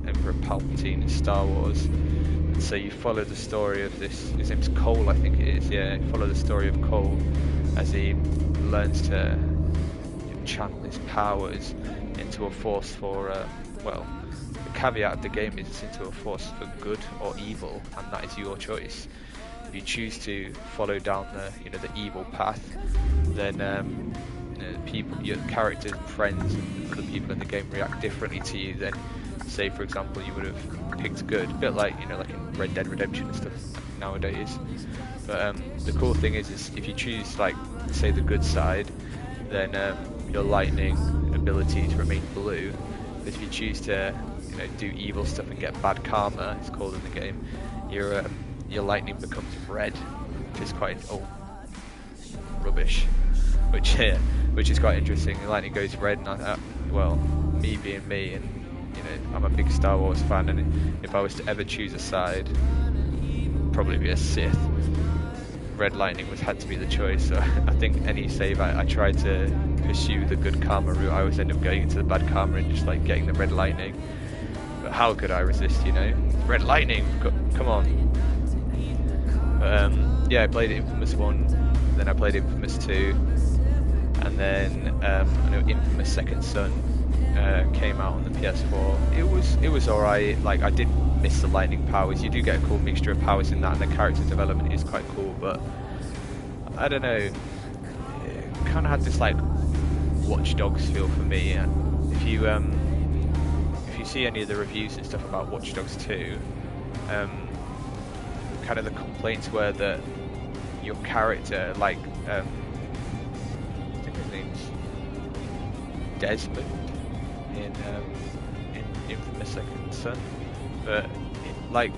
Emperor Palpatine in Star Wars. And so you follow the story of this, his name's Cole, I think it is, yeah, you follow the story of Cole as he learns to channel his powers into a force for, well, the caveat of the game is it's into a force for good or evil, and that is your choice. If you choose to follow down the evil path, then people, your characters and friends and other people in the game react differently to you than, say, for example, you would have picked good, a bit like, like in Red Dead Redemption and stuff nowadays. But the cool thing is if you choose, like, say, the good side, then your lightning abilities remain blue. But if you choose to do evil stuff and get bad karma, it's called in the game, your lightning becomes red, which is quite rubbish, which is quite interesting. The lightning goes red, and well, me being me, and I'm a big Star Wars fan, and if I was to ever choose a side, probably be a Sith. Red lightning had to be the choice. So I think any save I try to pursue the good karma route, I always end up going into the bad karma and just like getting the red lightning. But how could I resist, Red lightning, come on. Yeah, I played Infamous 1, then I played Infamous 2, and then I know Infamous Second Son came out on the PS4. It was alright. Like, I did miss the lightning powers. You do get a cool mixture of powers in that, and the character development is quite cool, but I don't know, it kind of had this like Watch Dogs feel for me. And if you see any of the reviews and stuff about Watch Dogs 2, kind of the complaints were that your character, like, I think his name's Desmond in Infamous Second Son, but like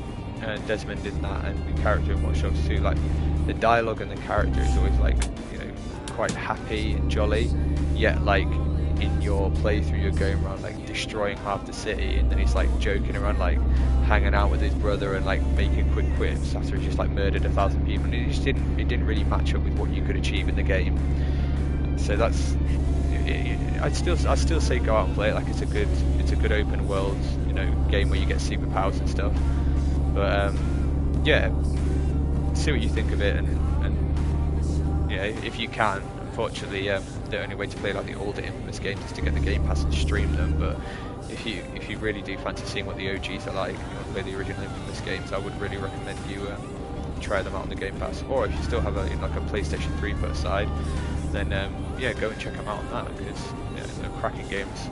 Desmond in that, and the character in Watch Dogs 2, like, the dialogue and the character is always like, quite happy and jolly, yet like in your playthrough you're going around like destroying half the city, and then he's like joking around, like hanging out with his brother and like making quick quips after he just like murdered 1,000 people, and it didn't really match up with what you could achieve in the game. So that's, I'd still say go out and play it. Like, it's a good open world game where you get superpowers and stuff, but yeah, see what you think of it, and if you can. Unfortunately, the only way to play like the older Infamous games is to get the Game Pass and stream them. But if you really do fancy seeing what the OGs are like, and you want to play the original Infamous games, I would really recommend you try them out on the Game Pass. Or if you still have a PlayStation 3 put aside, then yeah, go and check them out on that, because they're cracking games.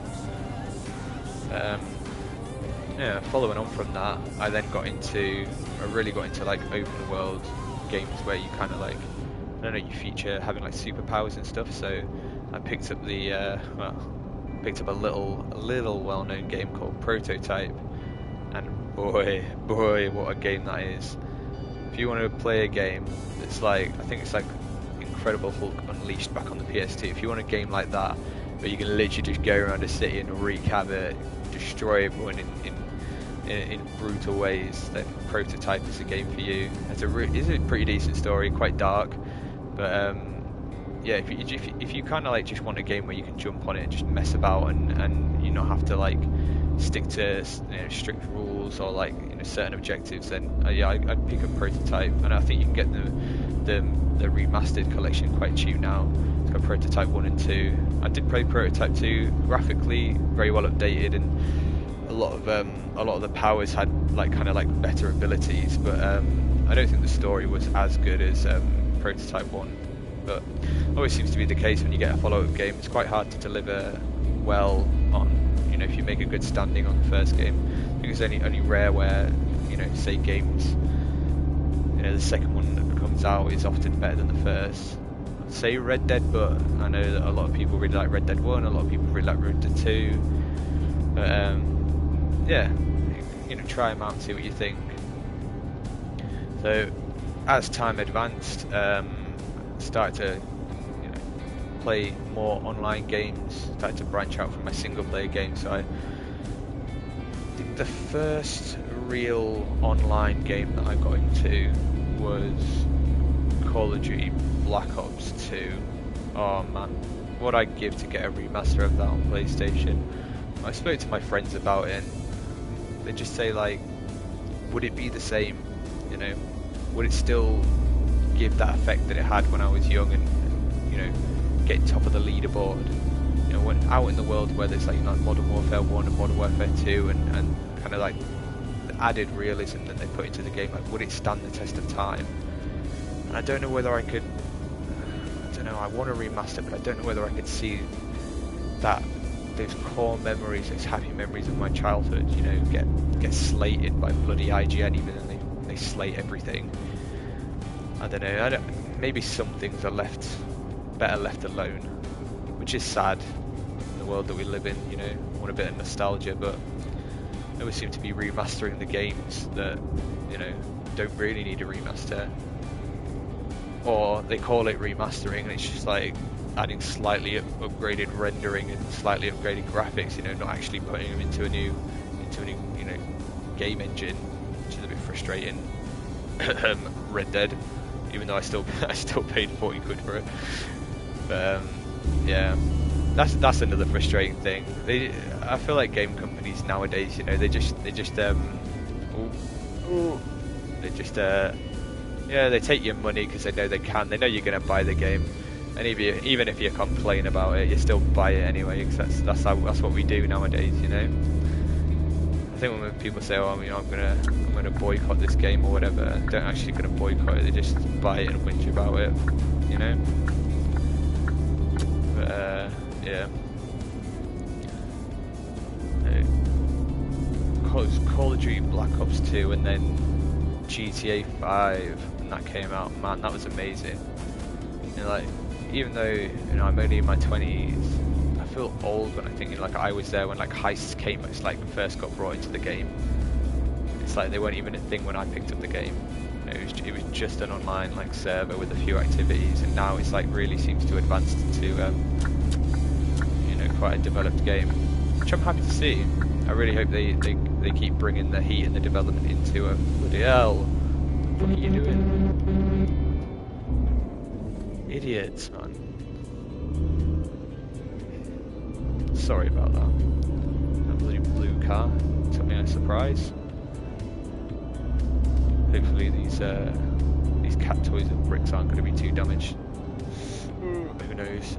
Yeah, following on from that, I really got into like open world games where you kind of like, I don't know, you feature having like superpowers and stuff. So I picked up the picked up a little well-known game called Prototype, and boy, what a game that is. If you want to play a game that's like, I think it's like Incredible Hulk Unleashed back on the PS2, if you want a game like that, where you can literally just go around a city and wreak havoc, destroy everyone in brutal ways, then Prototype is a game for you. It's a pretty decent story, quite dark, but yeah, if you kind of like just want a game where you can jump on it and just mess about and you not have to like stick to strict rules or like certain objectives, then yeah, I'd pick up Prototype, and I think you can get the remastered collection quite cheap now. It's got Prototype 1 and 2. I did play Prototype 2, graphically very well updated, and a lot of the powers had like kind of like better abilities, but I don't think the story was as good as Prototype 1. But always seems to be the case when you get a follow-up game. It's quite hard to deliver well on, if you make a good standing on the first game. I think it's only rare where, say games, the second one that comes out is often better than the first. I'd say Red Dead, but I know that a lot of people really like Red Dead 1, a lot of people really like Red Dead 2. But yeah, try them out and see what you think. So as time advanced, started to play more online games, started to branch out from my single player games. So I think the first real online game that I got into was Call of Duty Black Ops 2. Oh man, what I'd give to get a remaster of that on PlayStation. I spoke to my friends about it, and they just say like, would it be the same? Would it still give that effect that it had when I was young and get top of the leaderboard? When out in the world where there's like Modern Warfare 1 and Modern Warfare 2 and kind of like the added realism that they put into the game, like would it stand the test of time? And I don't know whether I could. I don't know. I want to remaster, but I don't know whether I could see that those core memories, those happy memories of my childhood, get slated by bloody IGN, even though they slate everything. I don't know. Maybe some things are better left alone, which is sad in the world that we live in. Want a bit of nostalgia, but they always seem to be remastering the games that don't really need a remaster, or they call it remastering, and it's just like adding slightly upgraded rendering and slightly upgraded graphics. Not actually putting them into a new game engine, which is a bit frustrating. Red Dead, even though I still paid 40 quid for it. But yeah, that's another frustrating thing. I feel like game companies nowadays, they take your money because they know they can. They know you're going to buy the game, and even if you complain about it, you still buy it anyway, because that's what we do nowadays. I think when people say, "Oh, I'm gonna boycott this game" or whatever, they're not actually gonna boycott it. They just buy it and whinge about it, But yeah. Call of Duty Black Ops 2, and then GTA 5 when that came out. Man, that was amazing. Like, even though I'm only in my 20s, I feel old when I think I was there when like heists came. It's like first got brought into the game. It's like they weren't even a thing when I picked up the game. It was just an online like server with a few activities, and now it's like really seems to advance into quite a developed game, which I'm happy to see. I really hope they keep bringing the heat and the development into a bloody hell. What are you doing? Idiots, man. Sorry about that. That bloody blue car took me by surprise. Hopefully these cat toys and bricks aren't going to be too damaged. Who knows?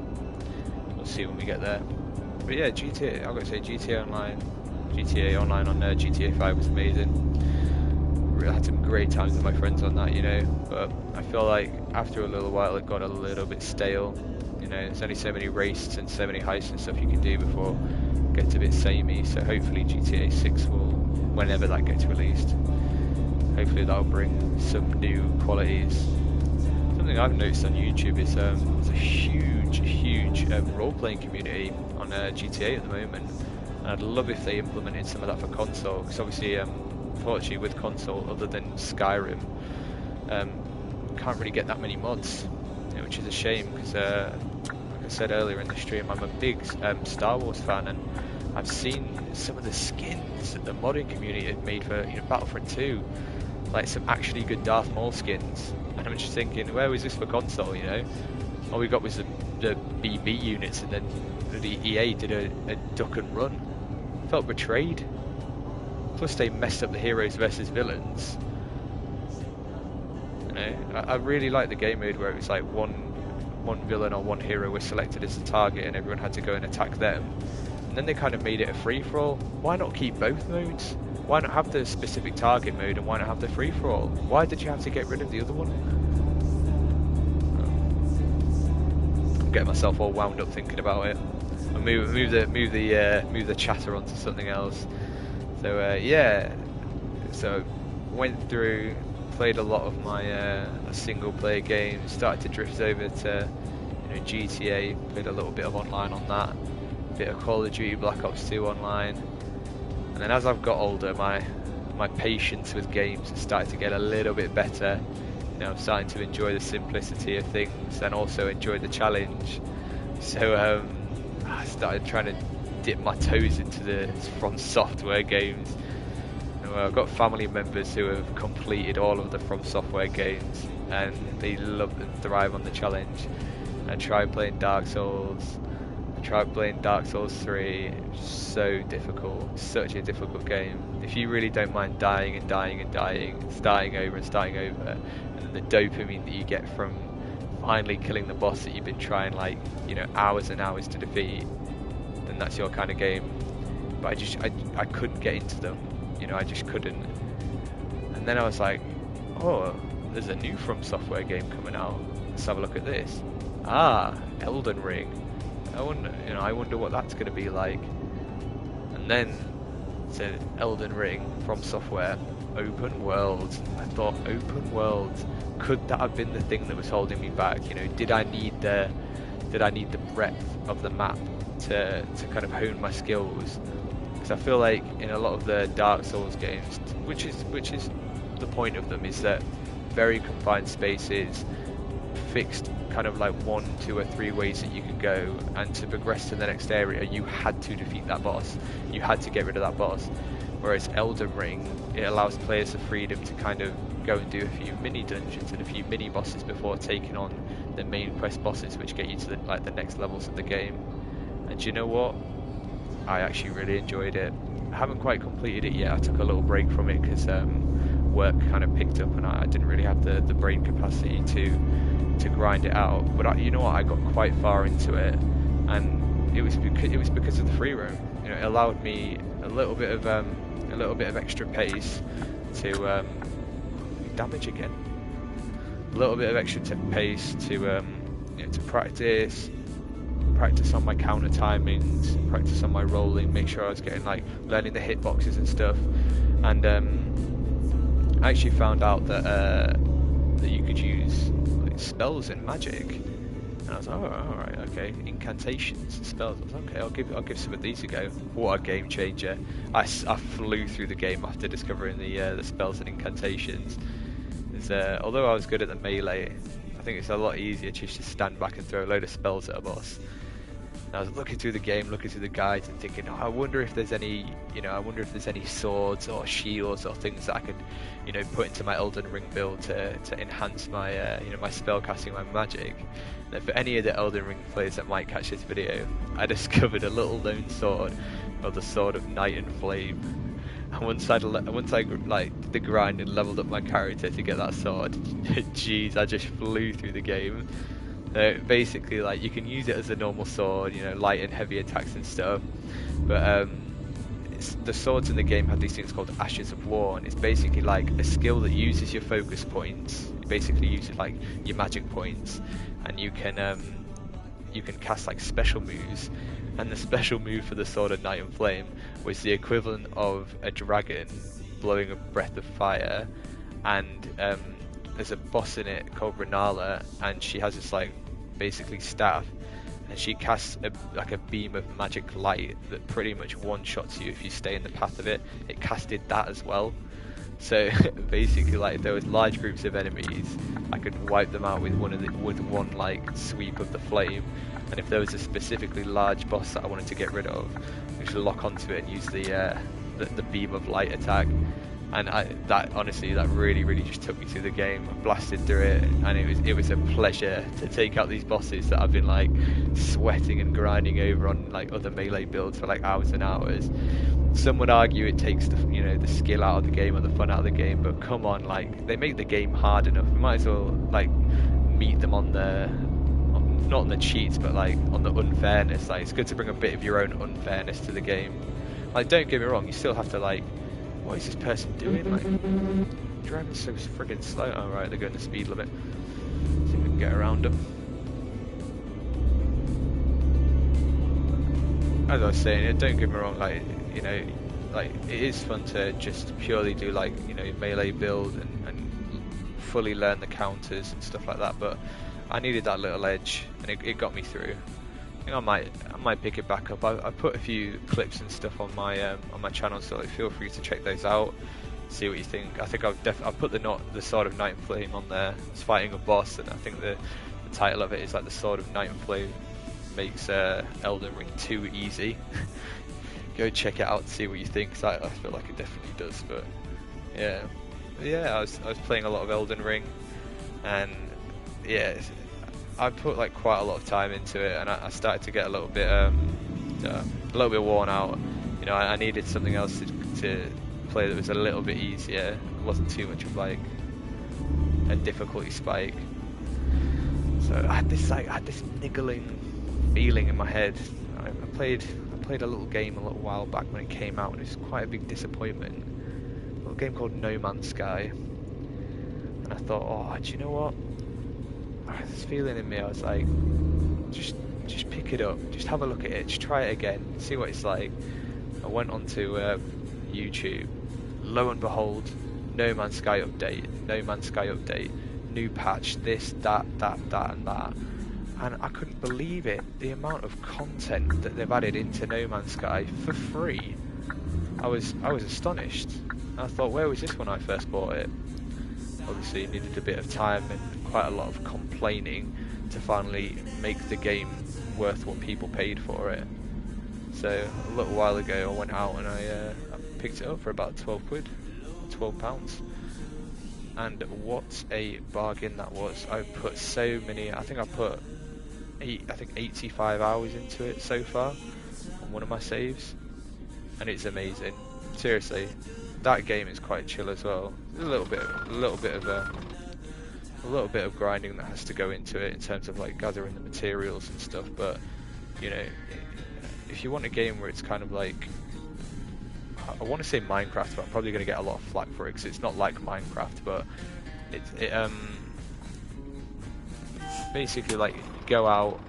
We'll see when we get there. But yeah, GTA. I've got to say, GTA Online on GTA 5 was amazing. I had some great times with my friends on that, But I feel like after a little while, it got a little bit stale. There's only so many races and so many heists and stuff you can do before it gets a bit samey. So hopefully GTA 6 will, whenever that gets released, hopefully that'll bring some new qualities, something something I've noticed on YouTube is there's a huge role-playing community on GTA at the moment, and I'd love if they implemented some of that for console, because obviously, unfortunately with console, other than Skyrim, can't really get that many mods, which is a shame, because like I said earlier in the stream, I'm a big Star Wars fan, and I've seen some of the skins that the modding community have made for Battlefront 2, like some actually good Darth Maul skins, and I'm just thinking, where was this for console? All we got was the BB units, and then the EA did a duck and run. Felt betrayed. Plus they messed up the heroes versus villains. I really like the game mode where it was like one villain or one hero was selected as the target and everyone had to go and attack them. And then they kind of made it a free-for-all. Why not keep both modes? Why not have the specific target mode and why not have the free-for-all? Why did you have to get rid of the other one? I'm getting myself all wound up thinking about it. I'll move the chatter onto something else. So yeah, so went through, played a lot of my single-player games, started to drift over to GTA, played a little bit of online on that, bit of Call of Duty Black Ops 2 online, and then as I've got older, my patience with games has started to get a little bit better. I'm starting to enjoy the simplicity of things and also enjoy the challenge. So I started trying to dip my toes into the From Software games. I've got family members who have completed all of the From Software games and they love and thrive on the challenge. I tried playing Dark Souls. I tried playing Dark Souls 3. It's so difficult. Such a difficult game. If you really don't mind dying and dying and dying, starting over and starting over, and the dopamine that you get from finally killing the boss that you've been trying hours and hours to defeat, then that's your kind of game. But I couldn't get into them. I just couldn't. And then I was like, oh, there's a new From Software game coming out. Let's have a look at this. Elden Ring. I wonder what that's going to be like. And then it said Elden Ring From Software open world. I thought, open world, could that have been the thing that was holding me back? Did I need the breadth of the map to kind of hone my skills? Because I feel like in a lot of the Dark Souls games, which is the point of them, is that very confined spaces, fixed kind of like 1, 2 or 3 ways that you can go, and to progress to the next area you had to defeat that boss, you had to get rid of that boss. Whereas Elden Ring, it allows players the freedom to kind of go and do a few mini dungeons and a few mini bosses before taking on the main quest bosses, which get you to the next levels of the game. And you know what? I actually really enjoyed it. I haven't quite completed it yet. I took a little break from it because work kind of picked up and I didn't really have the brain capacity to grind it out. But you know what? I got quite far into it, and it was because of the free roam. It allowed me a little bit of extra pace to damage again. A little bit of extra pace to practice on my counter timings, practice on my rolling, make sure I was getting learning the hitboxes and stuff. And I actually found out that you could use spells and magic, and I was like, oh, alright, okay, incantations and spells. I was like, okay, I'll give some of these a go. What a game changer! I flew through the game after discovering the spells and incantations. Although I was good at the melee, I think it's a lot easier just to stand back and throw a load of spells at a boss. And I was looking through the game, looking through the guides, and thinking, I wonder if there's any swords or shields or things that I could, put into my Elden Ring build to enhance my, my spell casting, my magic. And for any of the Elden Ring players that might catch this video, I discovered a little lone sword, called the Sword of Night and Flame. And once I did the grind and leveled up my character to get that sword, jeez, I just flew through the game. Basically, you can use it as a normal sword, light and heavy attacks and stuff. But the swords in the game have these things called Ashes of War, and it's basically like a skill that uses your focus points. It basically uses your magic points, and you can cast special moves. And the special move for the Sword of Night and Flame was the equivalent of a dragon blowing a breath of fire, and there's a boss in it called Renala, and she has this like basically staff, and she casts like a beam of magic light that pretty much one-shots you if you stay in the path of it. It casted that as well. So basically, like, if there was large groups of enemies, I could wipe them out with one like sweep of the flame. And if there was a specifically large boss that I wanted to get rid of, I should lock onto it and use the beam of light attack. And that honestly, that really just took me through the game. I blasted through it, and it was a pleasure to take out these bosses that I've been like sweating and grinding over on like other melee builds for like hours and hours. Some would argue it takes the skill out of the game or the fun out of the game, but come on, like, they make the game hard enough. We might as well like meet them on the not on the cheats, but like on the unfairness. Like, it's good to bring a bit of your own unfairness to the game. Like, don't get me wrong, you still have to like, what is this person doing? Like, driving so friggin' slow. Oh right, they're going the speed limit. See if we can get around them. As I was saying, don't get me wrong, like, you know, like, it is fun to just purely do like, you know, melee build and fully learn the counters and stuff like that, but I needed that little edge, and it got me through. I think I might pick it back up. I put a few clips and stuff on my channel, so like, feel free to check those out, see what you think. I think I've put the Sword of Night and Flame on there. It's fighting a boss, and I think the title of it is like the Sword of Night and Flame makes Elden Ring too easy. Go check it out and see what you think, cause I feel like it definitely does. But yeah, I was playing a lot of Elden Ring, and yeah, I put like quite a lot of time into it, and I started to get a little bit worn out. You know, I needed something else to play that was a little bit easier. It wasn't too much of like a difficulty spike. So I had this niggling feeling in my head. I played a little game a little while back when it came out, and it was quite a big disappointment. A little game called No Man's Sky, and I thought, oh, do you know what? I had this feeling in me. I was like, just pick it up, just have a look at it, just try it again, see what it's like. I went onto YouTube. Lo and behold, No Man's Sky update, new patch, this, that, and that. And I couldn't believe it, the amount of content that they've added into No Man's Sky for free. I was astonished. I thought, where was this when I first bought it? Obviously, it needed a bit of time and quite a lot of complaining to finally make the game worth what people paid for it. So a little while ago, I went out and I picked it up for about 12 quid, £12. And what a bargain that was. I put so many, I think I put 85 hours into it so far on one of my saves, and it's amazing. Seriously, that game is quite chill as well. There's a little bit of grinding that has to go into it in terms of like gathering the materials and stuff, but you know, if you want a game where it's kind of like, I want to say Minecraft, but I'm probably going to get a lot of flack for it because it's not like Minecraft, but it basically, like, you go out,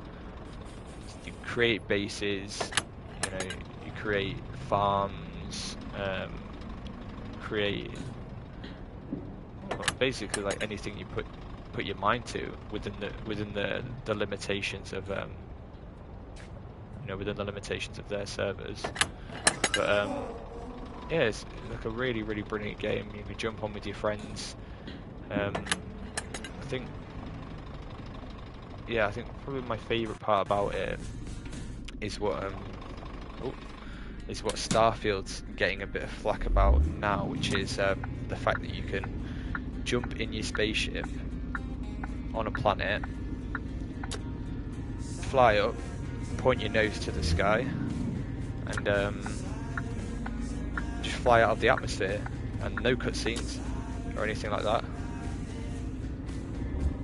you create bases, you know, you create farms, create, well, basically like anything you put your mind to within the limitations of you know, within the limitations of their servers. But yeah, it's like a really brilliant game. You can jump on with your friends. I think probably my favourite part about it is what Starfield's getting a bit of flack about now, which is the fact that you can jump in your spaceship on a planet, fly up, point your nose to the sky, and just fly out of the atmosphere, and no cutscenes or anything like that.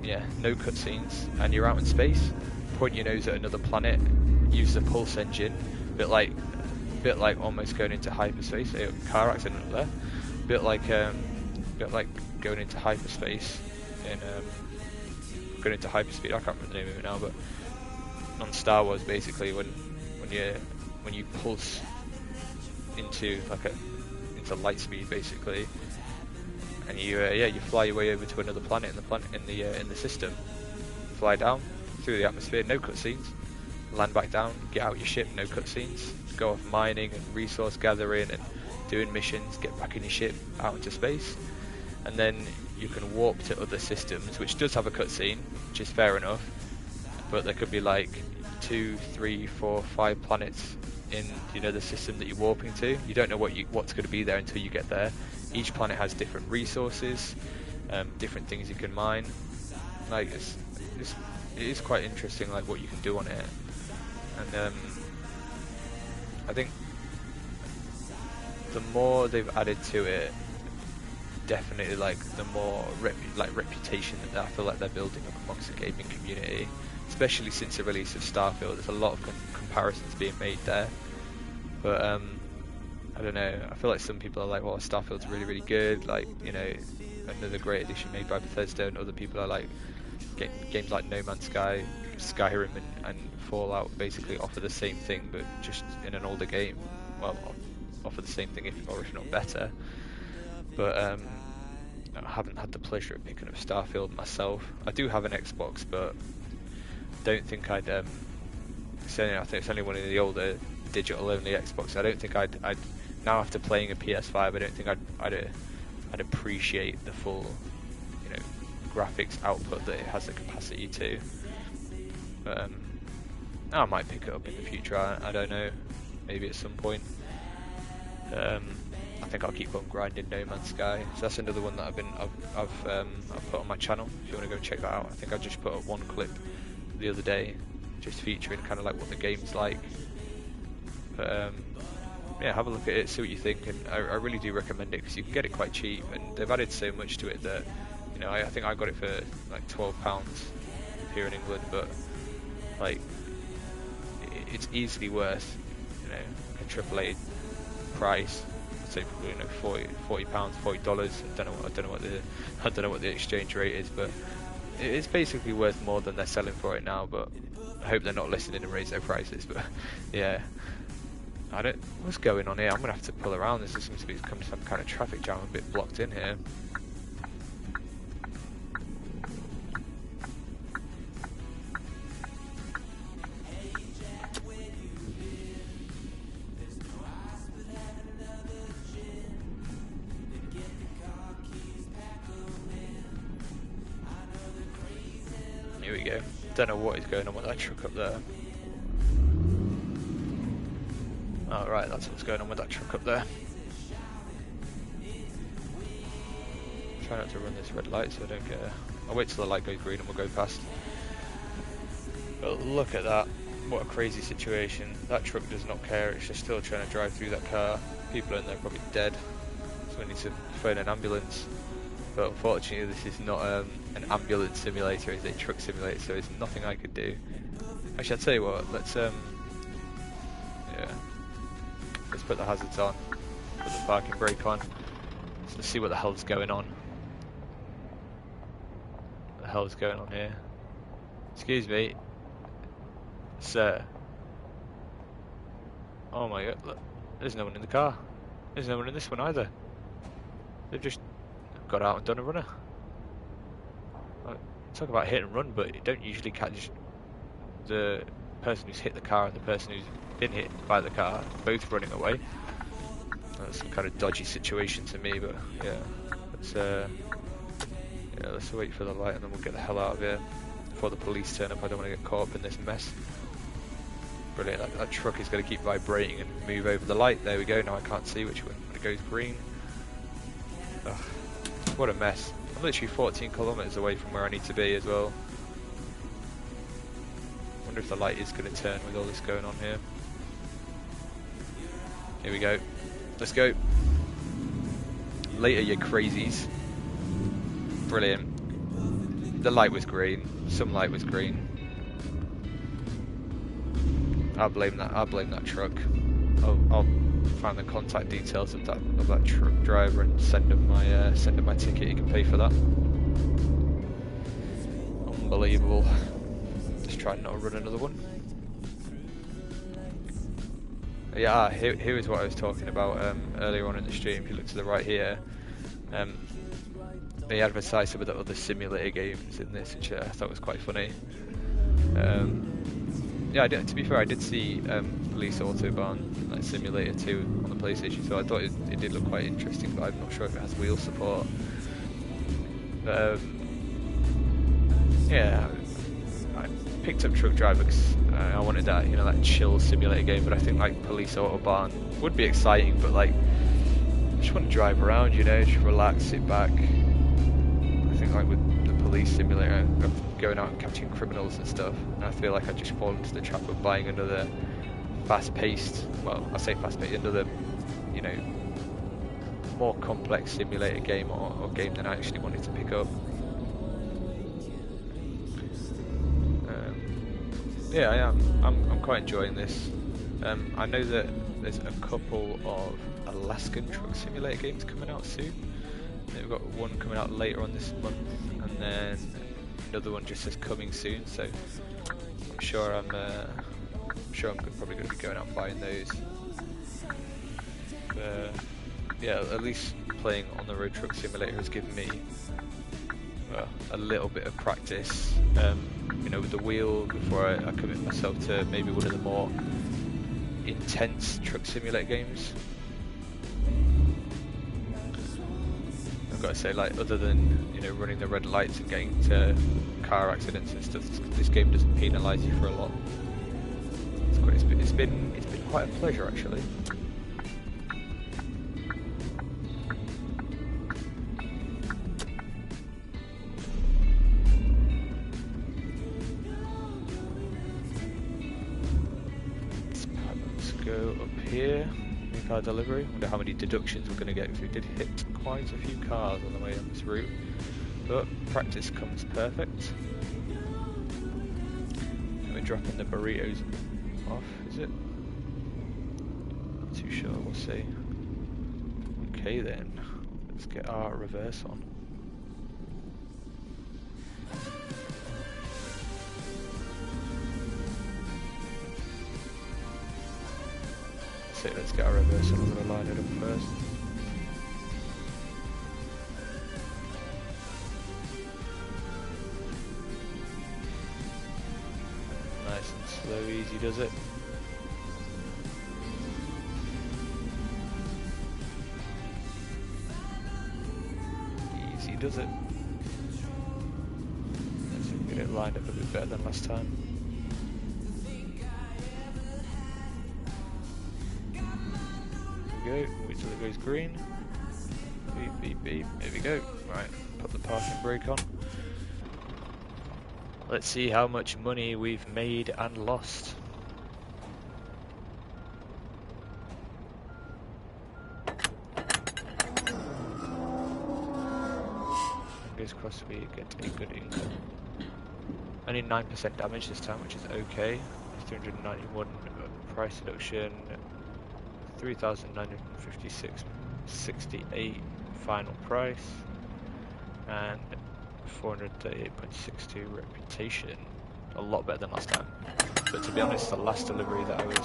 Yeah, no cutscenes, and you're out in space. Point your nose at another planet, use the pulse engine, bit like almost going into hyperspace. A car accident up there. Bit like going into hyperspace in going into hyperspeed. I can't remember the name of it now, but on Star Wars, basically when you pulse into into light speed, basically, and you yeah, you fly your way over to another planet in the system, fly down through the atmosphere, no cutscenes, land back down, get out your ship, no cutscenes, go off mining and resource gathering and doing missions, get back in your ship, out into space, and then you can warp to other systems, which does have a cutscene, which is fair enough, but there could be like 2, 3, 4, 5 planets in, you know, the system that you're warping to. You don't know what's going to be there until you get there. Each planet has different resources, different things you can mine. Like it is quite interesting, like what you can do on it. And I think the more they've added to it, definitely like the more reputation that I feel like they're building up amongst the gaming community, especially since the release of Starfield. There's a lot of comparisons being made there, but I don't know, I feel like some people are like, well, Starfield's really, really good, like, you know, another great addition made by Bethesda, and other people are like, games like No Man's Sky, Skyrim and Fallout basically offer the same thing, but just in an older game. Well, offer the same thing if not better. But I haven't had the pleasure of picking up Starfield myself. I do have an Xbox, but don't think I'd I think it's only one of the older digital only Xbox. I don't think I'd now, after playing a PS5, I don't think I'd appreciate the full, you know, graphics output that it has the capacity to. But I might pick it up in the future. I don't know, maybe at some point. I think I'll keep on grinding No Man's Sky. So that's another one that I've put on my channel. If you want to go check that out, I think I just put up one clip the other day, just featuring kind of like what the game's like. But yeah, have a look at it, see what you think, and I really do recommend it because you can get it quite cheap, and they've added so much to it that, you know, I think I got it for like £12 here in England, but like it's easily worth, you know, a AAA price. I'd say probably, you know, £40, $40. I don't know what the exchange rate is, but it's basically worth more than they're selling for it now. But I hope they're not listening and raise their prices. But yeah, what's going on here? I'm gonna have to pull around. There seems to be some kind of traffic jam, a bit blocked in here. Here we go. Don't know what is going on with that truck up there. Oh right, that's what's going on with that truck up there. Try not to run this red light so I don't get I'll wait till the light goes green and we'll go past. But look at that. What a crazy situation. That truck does not care, it's just still trying to drive through that car. People in there are probably dead, so we need to phone an ambulance. But unfortunately this is not an ambulance simulator, it's a truck simulator, so there's nothing I could do. Actually, I'll tell you what, let's put the hazards on, put the parking brake on, so let's see what the hell's going on. What the hell's going on here? Excuse me, sir. Oh my god, look, there's no one in the car. There's no one in this one either. They've just got out and done a runner. Talk about hit and run, but you don't usually catch the person who's hit the car and the person who's been hit by the car both running away. That's some kind of dodgy situation to me, but yeah, let's wait for the light and then we'll get the hell out of here before the police turn up. I don't want to get caught up in this mess. Brilliant, that truck is going to keep vibrating and move over the light. There we go, now I can't see which one when it goes green. Ugh, what a mess. I'm literally 14 kilometers away from where I need to be as well. Wonder if the light is going to turn with all this going on here. Here we go. Let's go. Later, you crazies. Brilliant. The light was green. Some light was green. I'll blame that truck. I'll find the contact details of that truck driver and send him my ticket. He can pay for that. Unbelievable. Just try not to run another one. Yeah, here is what I was talking about earlier on in the stream. If you look to the right here, they advertised some of the other simulator games in this, which I thought was quite funny. Yeah, to be fair, I did see Police Autobahn like Simulator 2 on the PlayStation, so I thought it did look quite interesting, but I'm not sure if it has wheel support. But yeah, I picked up Truck Driver because I wanted that, you know, that chill simulator game. But I think like Police Autobahn would be exciting, but like I just want to drive around, you know, just relax, sit back. I think like with the police simulator, of going out and catching criminals and stuff, and I feel like I just fall into the trap of buying another fast-paced, well, I say fast-paced, another, you know, more complex simulator game or game than I actually wanted to pick up. Yeah, I am. I'm quite enjoying this. I know that there's a couple of Alaskan truck simulator games coming out soon. We've got one coming out later on this month, and then another one just says coming soon. So I'm sure I'm probably going to be going out and buying those. Yeah, at least playing on the road truck simulator has given me a little bit of practice, you know, with the wheel before I commit myself to maybe one of the more intense truck simulator games. I've got to say, like, other than, you know, running the red lights and getting into car accidents and stuff, this game doesn't penalise you for a lot. It's been quite a pleasure, actually. Let's go up here. New car delivery. Wonder how many deductions we're going to get, because we did hit quite a few cars on the way on this route. But practice comes perfect. And we're dropping the burritos off, is it? Not too sure, we'll see. Okay then, let's get our reverse on. So let's get our reverse on, I'm going to line it up first. Nice and slow, easy does it. Easy does it. Let's see if we can get it lined up a bit better than last time. There we go, wait till it goes green. Beep, beep, beep. There we go. Right, put the parking brake on. Let's see how much money we've made and lost. Fingers crossed we get a good income. Only 9% damage this time, which is okay. 391 price reduction. 3,956.68 final price, and 438.62 reputation. A lot better than last time. But to be honest, the last delivery that I was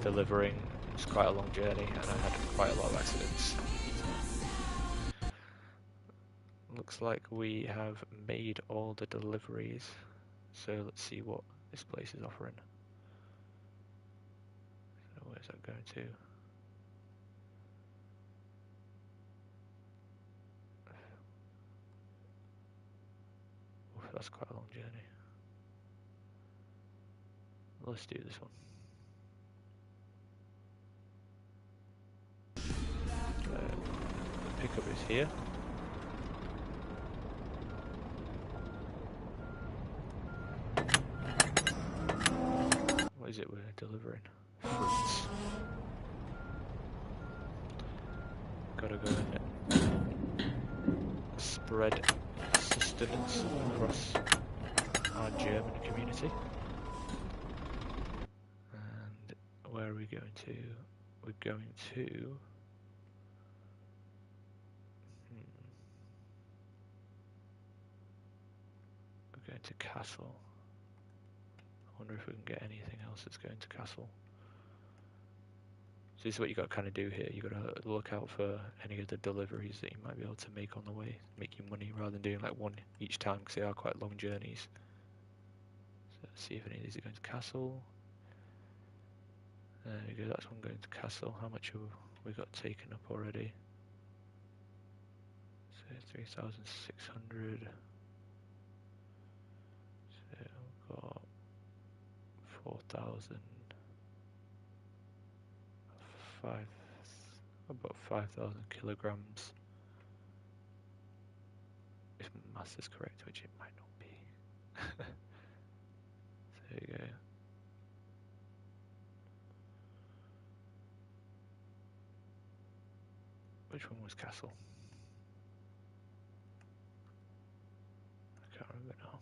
delivering was quite a long journey, and I had quite a lot of accidents. Looks like we have made all the deliveries. So let's see what this place is offering. Where's that going to? Oof, that's quite a long journey. Let's do this one. The pickup is here. What is it we're delivering? Fruits. Gotta go and spread sustenance across our German community. And where are we going to? We're going to... We're going to Castle. I wonder if we can get anything else that's going to Castle. this is what you got to kind of do here. You got to look out for any of the deliveries that you might be able to make on the way, make you money rather than doing like one each time because they are quite long journeys. So let's see if any of these are going to Castle. There we go, that's one going to Castle. How much have we got taken up already? So 3,600. So we've got 4,000. About 5,000 kilograms. If my math is correct, which it might not be. So there you go. Which one was Castle? I can't remember now.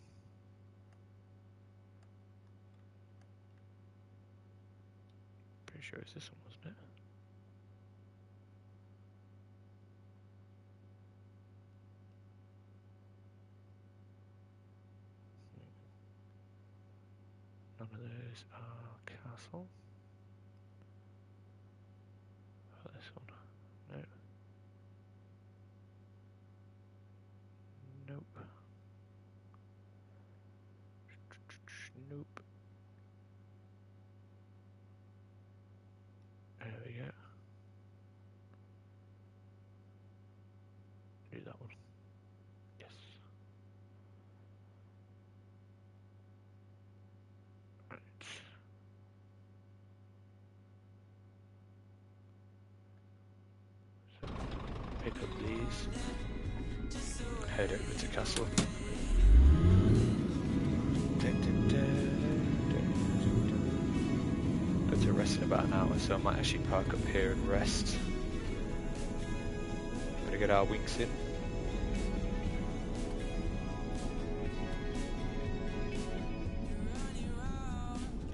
Pretty sure it's this one, wasn't it? None of those are Castle. Oh, this one. No. Nope. Nope. There we go. Do that one. Yes. Right. So pick up these. Head over to Castle. Go to rest in about an hour, so I might actually park up here and rest. Gotta get our winks in.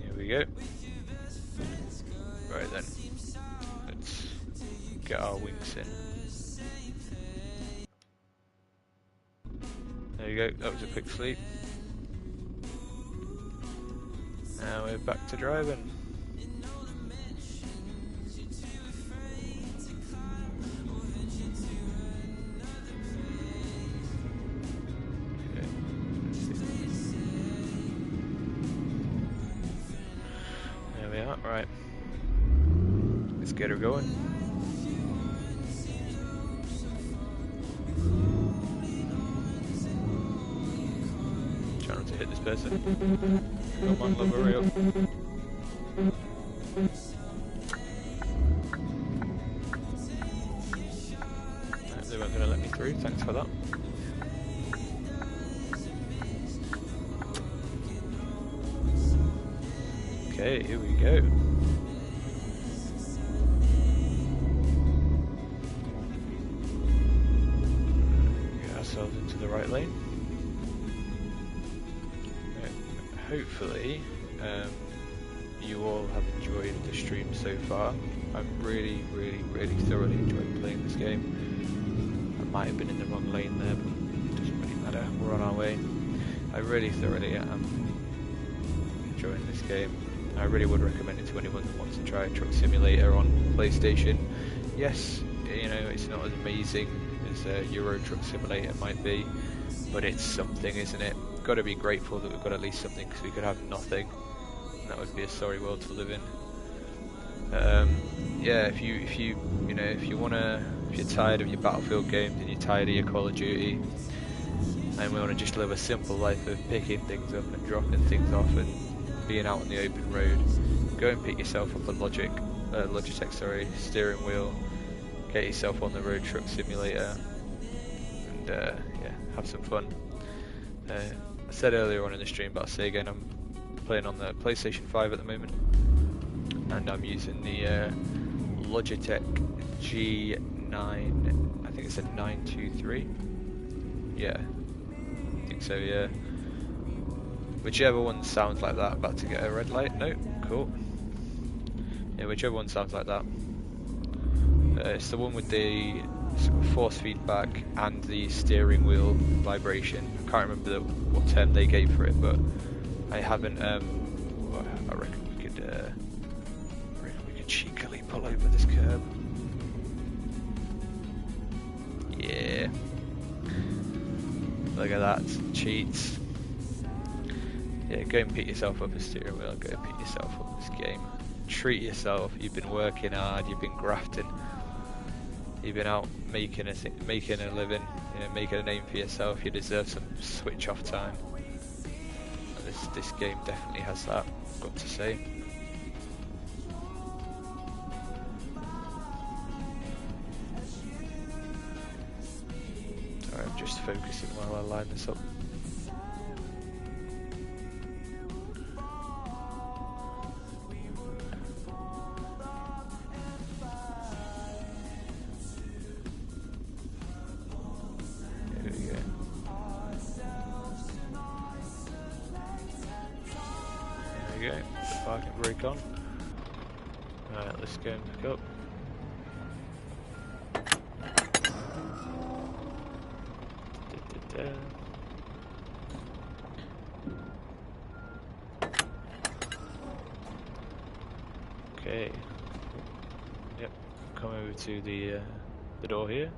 Here we go. Right then, let's get our winks in. There you go, that was a quick sleep. Now we're back to driving. There we are, right. Let's get her going. Try not to hit this person. Come on, love, hurry up. They weren't going to let me through, thanks for that. Okay, here we go. Get ourselves into the right lane. Hopefully you all have enjoyed the stream so far. I'm really thoroughly enjoying playing this game. I might have been in the wrong lane there, but it doesn't really matter, we're on our way. I really thoroughly am enjoying this game. I really would recommend it to anyone that wants to try a truck simulator on PlayStation. Yes, you know, it's not as amazing as a Euro Truck Simulator might be, but it's something, isn't it? Got to be grateful that we've got at least something, because we could have nothing, and that would be a sorry world to live in. Yeah, if you're tired of your Battlefield games and you're tired of your Call of Duty, and we want to just live a simple life of picking things up and dropping things off and being out on the open road, go and pick yourself up a Logitech steering wheel, get yourself on the Road Truck Simulator, and yeah, have some fun. I said earlier on in the stream, but I'll say again, I'm playing on the PlayStation 5 at the moment, and I'm using the Logitech G9, I think it's a 923. Yeah, I think so, yeah. Whichever one sounds like that. About to get a red light. No, cool. Yeah, whichever one sounds like that. It's the one with the sort of force feedback and the steering wheel vibration. I can't remember what term they gave for it, but I haven't. I reckon we could cheekily pull over this curb. Yeah. Look at that, cheats. Yeah, go and pick yourself up a steering wheel, go and pick yourself up this game. Treat yourself, you've been working hard, you've been grafting. You've been out making a living, you know, making a name for yourself. You deserve some switch off time. And this game definitely has that, I've got to say. Sorry, I'm just focusing while I line this up. Parking brake on. Alright, let's go and pick up. Okay. Yep. Come over to the door here.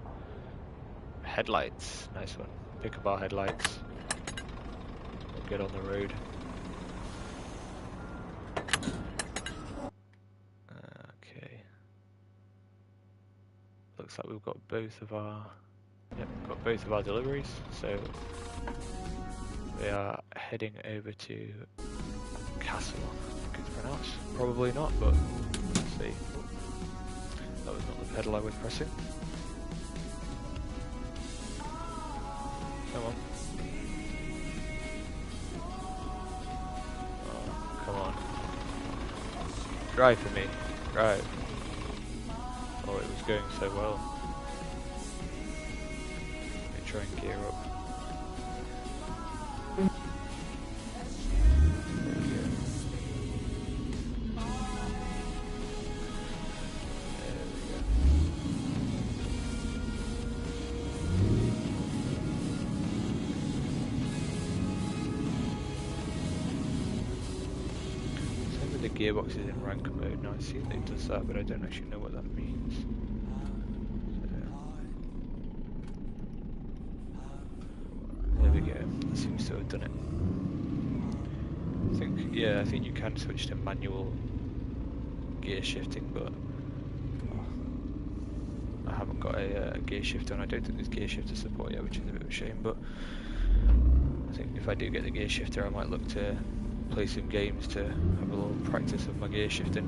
Headlights, nice one. Pick up our headlights. We'll get on the road. Looks like we've got both of our deliveries, so we are heading over to Castle. I think it's pronounced. Probably not, but let's see. That was not the pedal I was pressing. Come on. Oh, come on. Drive for me. Drive. Oh, it was going so well. Let me try and gear up. There we go. There we go. Same with the gearboxes in rank mode. Now I see that it does that, but I don't actually know what that means. That seems to have done it. I think you can switch to manual gear shifting, but I haven't got a gear shifter, and I don't think there's gear shifter support yet, which is a bit of a shame. But I think if I do get the gear shifter, I might look to play some games to have a little practice of my gear shifting.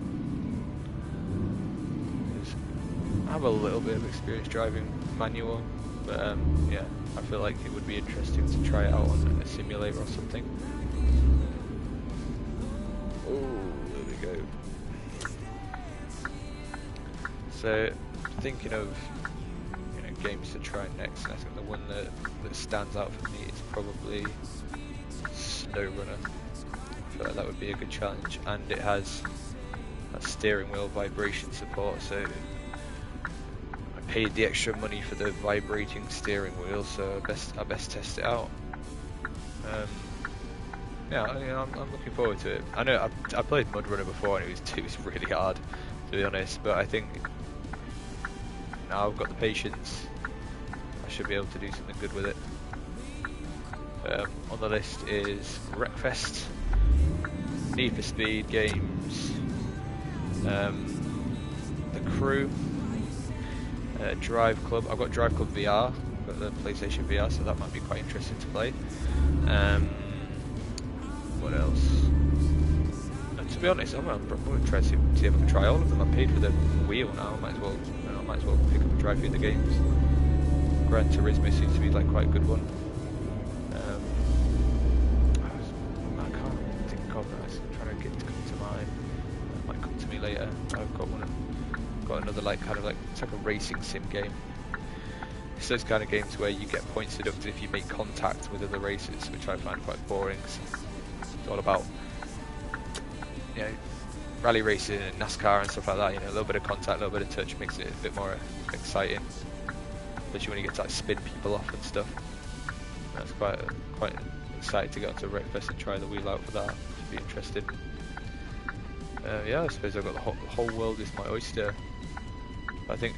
I have a little bit of experience driving manual, but yeah, I feel like it would be interesting to try it out on a simulator or something. Oh, there we go. So, thinking of games to try next, and I think the one that stands out for me is probably SnowRunner. I feel like that would be a good challenge, and it has that steering wheel vibration support, so paid the extra money for the vibrating steering wheel, so I best test it out. Yeah, I'm looking forward to it. I know I played Mud Runner before, and it was really hard, to be honest. But I think now I've got the patience, I should be able to do something good with it. On the list is Wreckfest, Need for Speed games, The Crew. Drive Club. I've got Drive Club VR, I've got the PlayStation VR, so that might be quite interesting to play. What else? And to be honest, I'm going to try to see if I can try all of them. I paid for the wheel now. I might as well pick up and try a few of the games. Gran Turismo seems to be like quite a good one. I can't think of it. I'm trying to get it to come to mind. It might come to me later. I've got one. Got another it's like a racing sim game. It's those kind of games where you get points deducted if you make contact with other racers, which I find quite boring. So it's all about rally racing and NASCAR and stuff like that. A little bit of contact, a little bit of touch makes it a bit more exciting, especially when you get to spin people off and stuff. That's quite excited to get onto Wreckfest and try the wheel out for that. Should be interesting. Yeah, I suppose I've got the whole world is my oyster. I think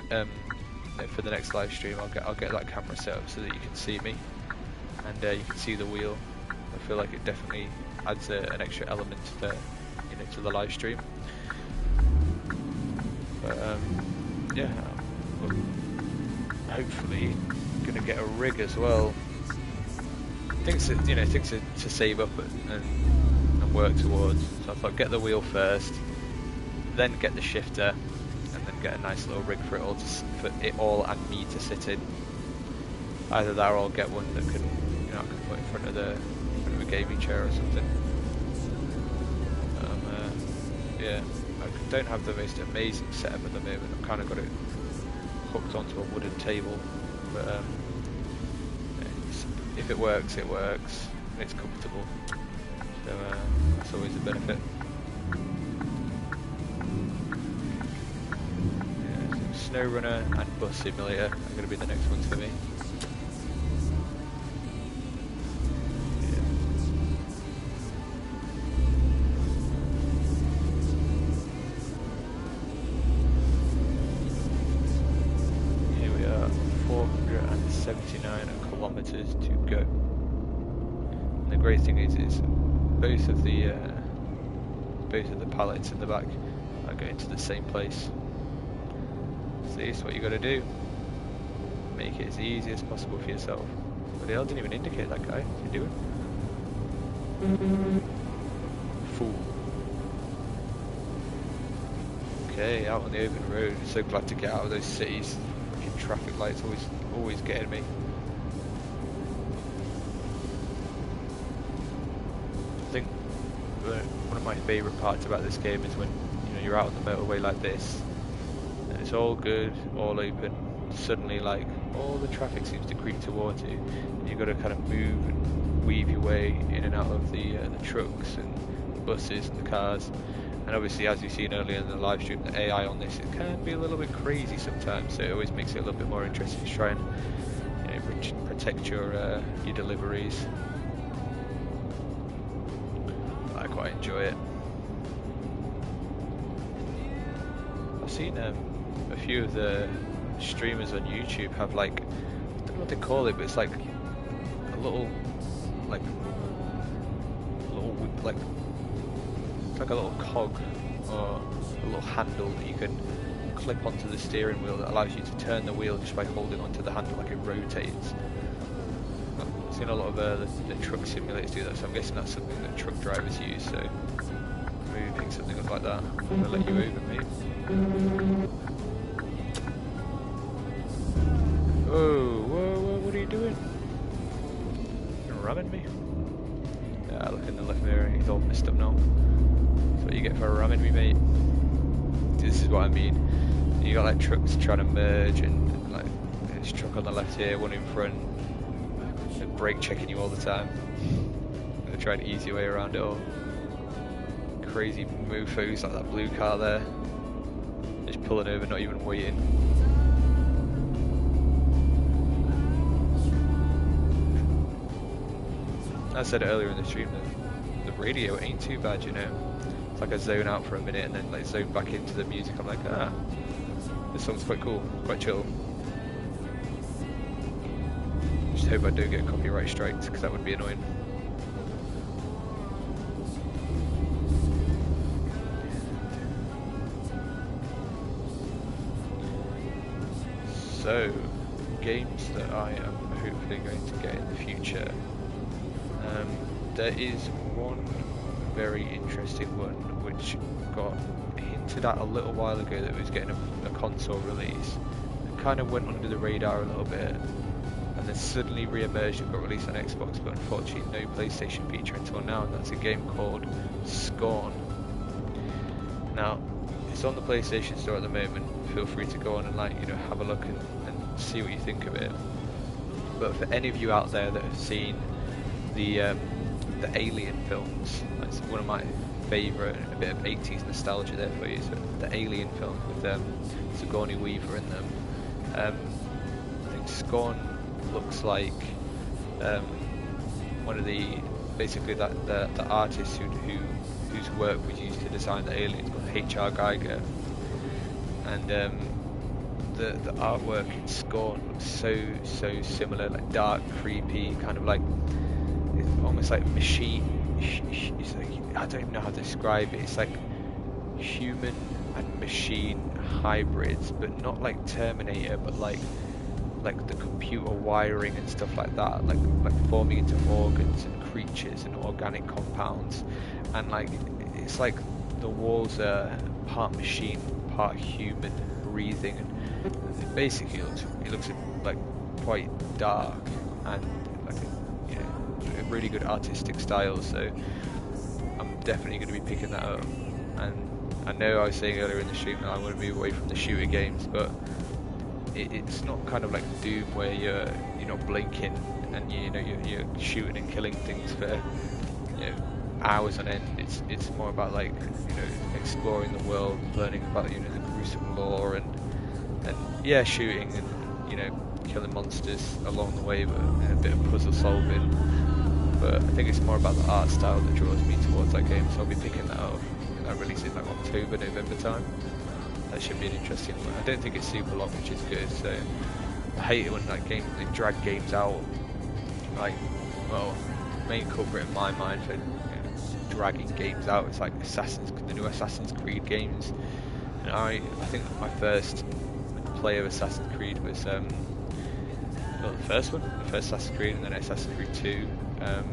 for the next live stream, I'll get that camera set up so that you can see me and you can see the wheel. I feel like it definitely adds an extra element to the to the live stream. But yeah, hopefully gonna get a rig as well. Things to save up and work towards. So I thought get the wheel first, then get the shifter, and then get a nice little rig for it all and me to sit in. Either that or I'll get one that can I can put in front of a gaming chair or something. Yeah, I don't have the most amazing setup at the moment. I've kind of got it hooked onto a wooden table, but if it works, it works. And it's comfortable, so that's always a benefit. Yeah, so Snow Runner and Bus Simulator are going to be the next ones for me. Here we are, 479 kilometers to go. And the great thing is both of the pallets in the back are going to the same place. So this is what you got to do. Make it as easy as possible for yourself. But the hell didn't even indicate that guy. What's he doing? Fool. Okay, out on the open road. So glad to get out of those cities. Fucking traffic lights always getting me. I think one of my favourite parts about this game is when you're out on the motorway like this, and it's all good, all open. Suddenly, like all the traffic seems to creep towards you, and you've got to kind of move and weave your way in and out of the trucks and the buses and the cars. And obviously, as you've seen earlier in the live stream, the AI on this, it can be a little bit crazy sometimes. So it always makes it a little bit more interesting to try and protect your deliveries. I quite enjoy it. I've seen a few of the streamers on YouTube have like, I don't know what they call it, but it's like a little it's like a little cog or a little handle that you can clip onto the steering wheel that allows you to turn the wheel just by holding onto the handle, like it rotates. I've seen a lot of the truck simulators do that, so I'm guessing that's something that truck drivers use. So moving something like that, I'm gonna let you over, mate. Whoa, what are you doing? You're ramming me? Yeah, look in the left mirror, he's all messed up now. That's what you get for ramming me, mate. This is what I mean. You got like trucks trying to merge, and like this truck on the left here, one in front, and brake checking you all the time. Gonna try and ease your way around it all. Crazy mofos like that blue car there, just pulling over, not even waiting. I said it earlier in the stream, the radio ain't too bad, you know. It's like I zone out for a minute and then like zone back into the music. I'm like, this song's quite cool, quite chill. Just hope I don't get copyright strikes, because that would be annoying. So, games that I am hopefully going to get in the future. There is one very interesting one which got hinted at a little while ago that was getting a console release. It kind of went under the radar a little bit, and then suddenly re-emerged and got released on Xbox, but unfortunately no PlayStation feature until now, and that's a game called Scorn. Now, it's on the PlayStation Store at the moment. Feel free to go on and have a look and see what you think of it. But for any of you out there that have seen the Alien films, that's one of my favourite, a bit of 80s nostalgia there for you. So the Alien films with Sigourney Weaver in them. I think Scorn looks like one of the basically the artists who whose work was used to design the aliens, called H.R. Geiger, and the artwork in Scorn looks so similar, like dark, creepy, kind of like it's almost like machine. It's like, I don't even know how to describe it. It's like human and machine hybrids, but not like Terminator, but like the computer wiring and stuff like that, like forming into organs and creatures and organic compounds, and like it's like the walls are part machine, part human, breathing, and it basically looks like quite dark and like a really good artistic style. So I'm definitely going to be picking that up. And I know I was saying earlier in the stream that I want to move away from the shooter games, but it's not kind of like Doom where you're not blinking and you're shooting and killing things for hours on end. It's more about like exploring the world, learning about the gruesome lore and yeah, shooting and killing monsters along the way, but a bit of puzzle solving. But I think it's more about the art style that draws me towards that game, so I'll be picking that up. I release it like October, November time. That should be an interesting one. I don't think it's super long, which is good. So I hate it when like they drag games out. Like, well, main culprit in my mind for dragging games out is like the new Assassin's Creed games. And I think my first play of Assassin's Creed was not the first Assassin's Creed, and then Assassin's Creed 2. I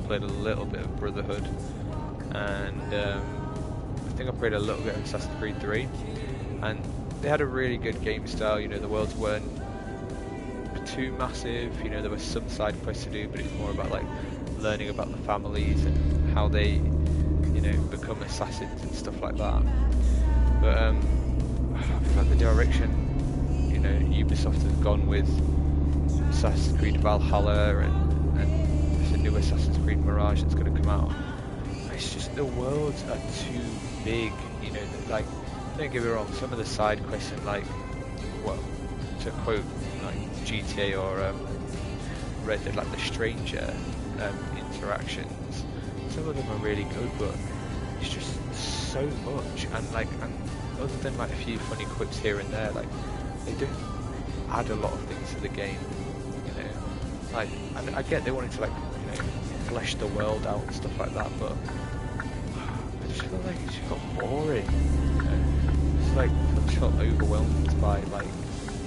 played a little bit of Brotherhood, and I think I played a little bit of Assassin's Creed 3. And they had a really good game style. The worlds weren't too massive. There was some side quests to do, but it's more about like learning about the families and how they, become assassins and stuff like that. But I feel like the direction, Ubisoft has gone with Assassin's Creed Valhalla and there's a new Assassin's Creed Mirage that's going to come out. It's just the worlds are too big. Like. Don't get me wrong, some of the side quests and like, well, to quote like GTA or Red Dead, like the stranger interactions, some of them are really good, but it's just so much, and other than like a few funny quips here and there, like they don't add a lot of things to the game, like I get they wanted to like flesh the world out and stuff like that, but I just feel like it just got boring. Like I just felt overwhelmed by like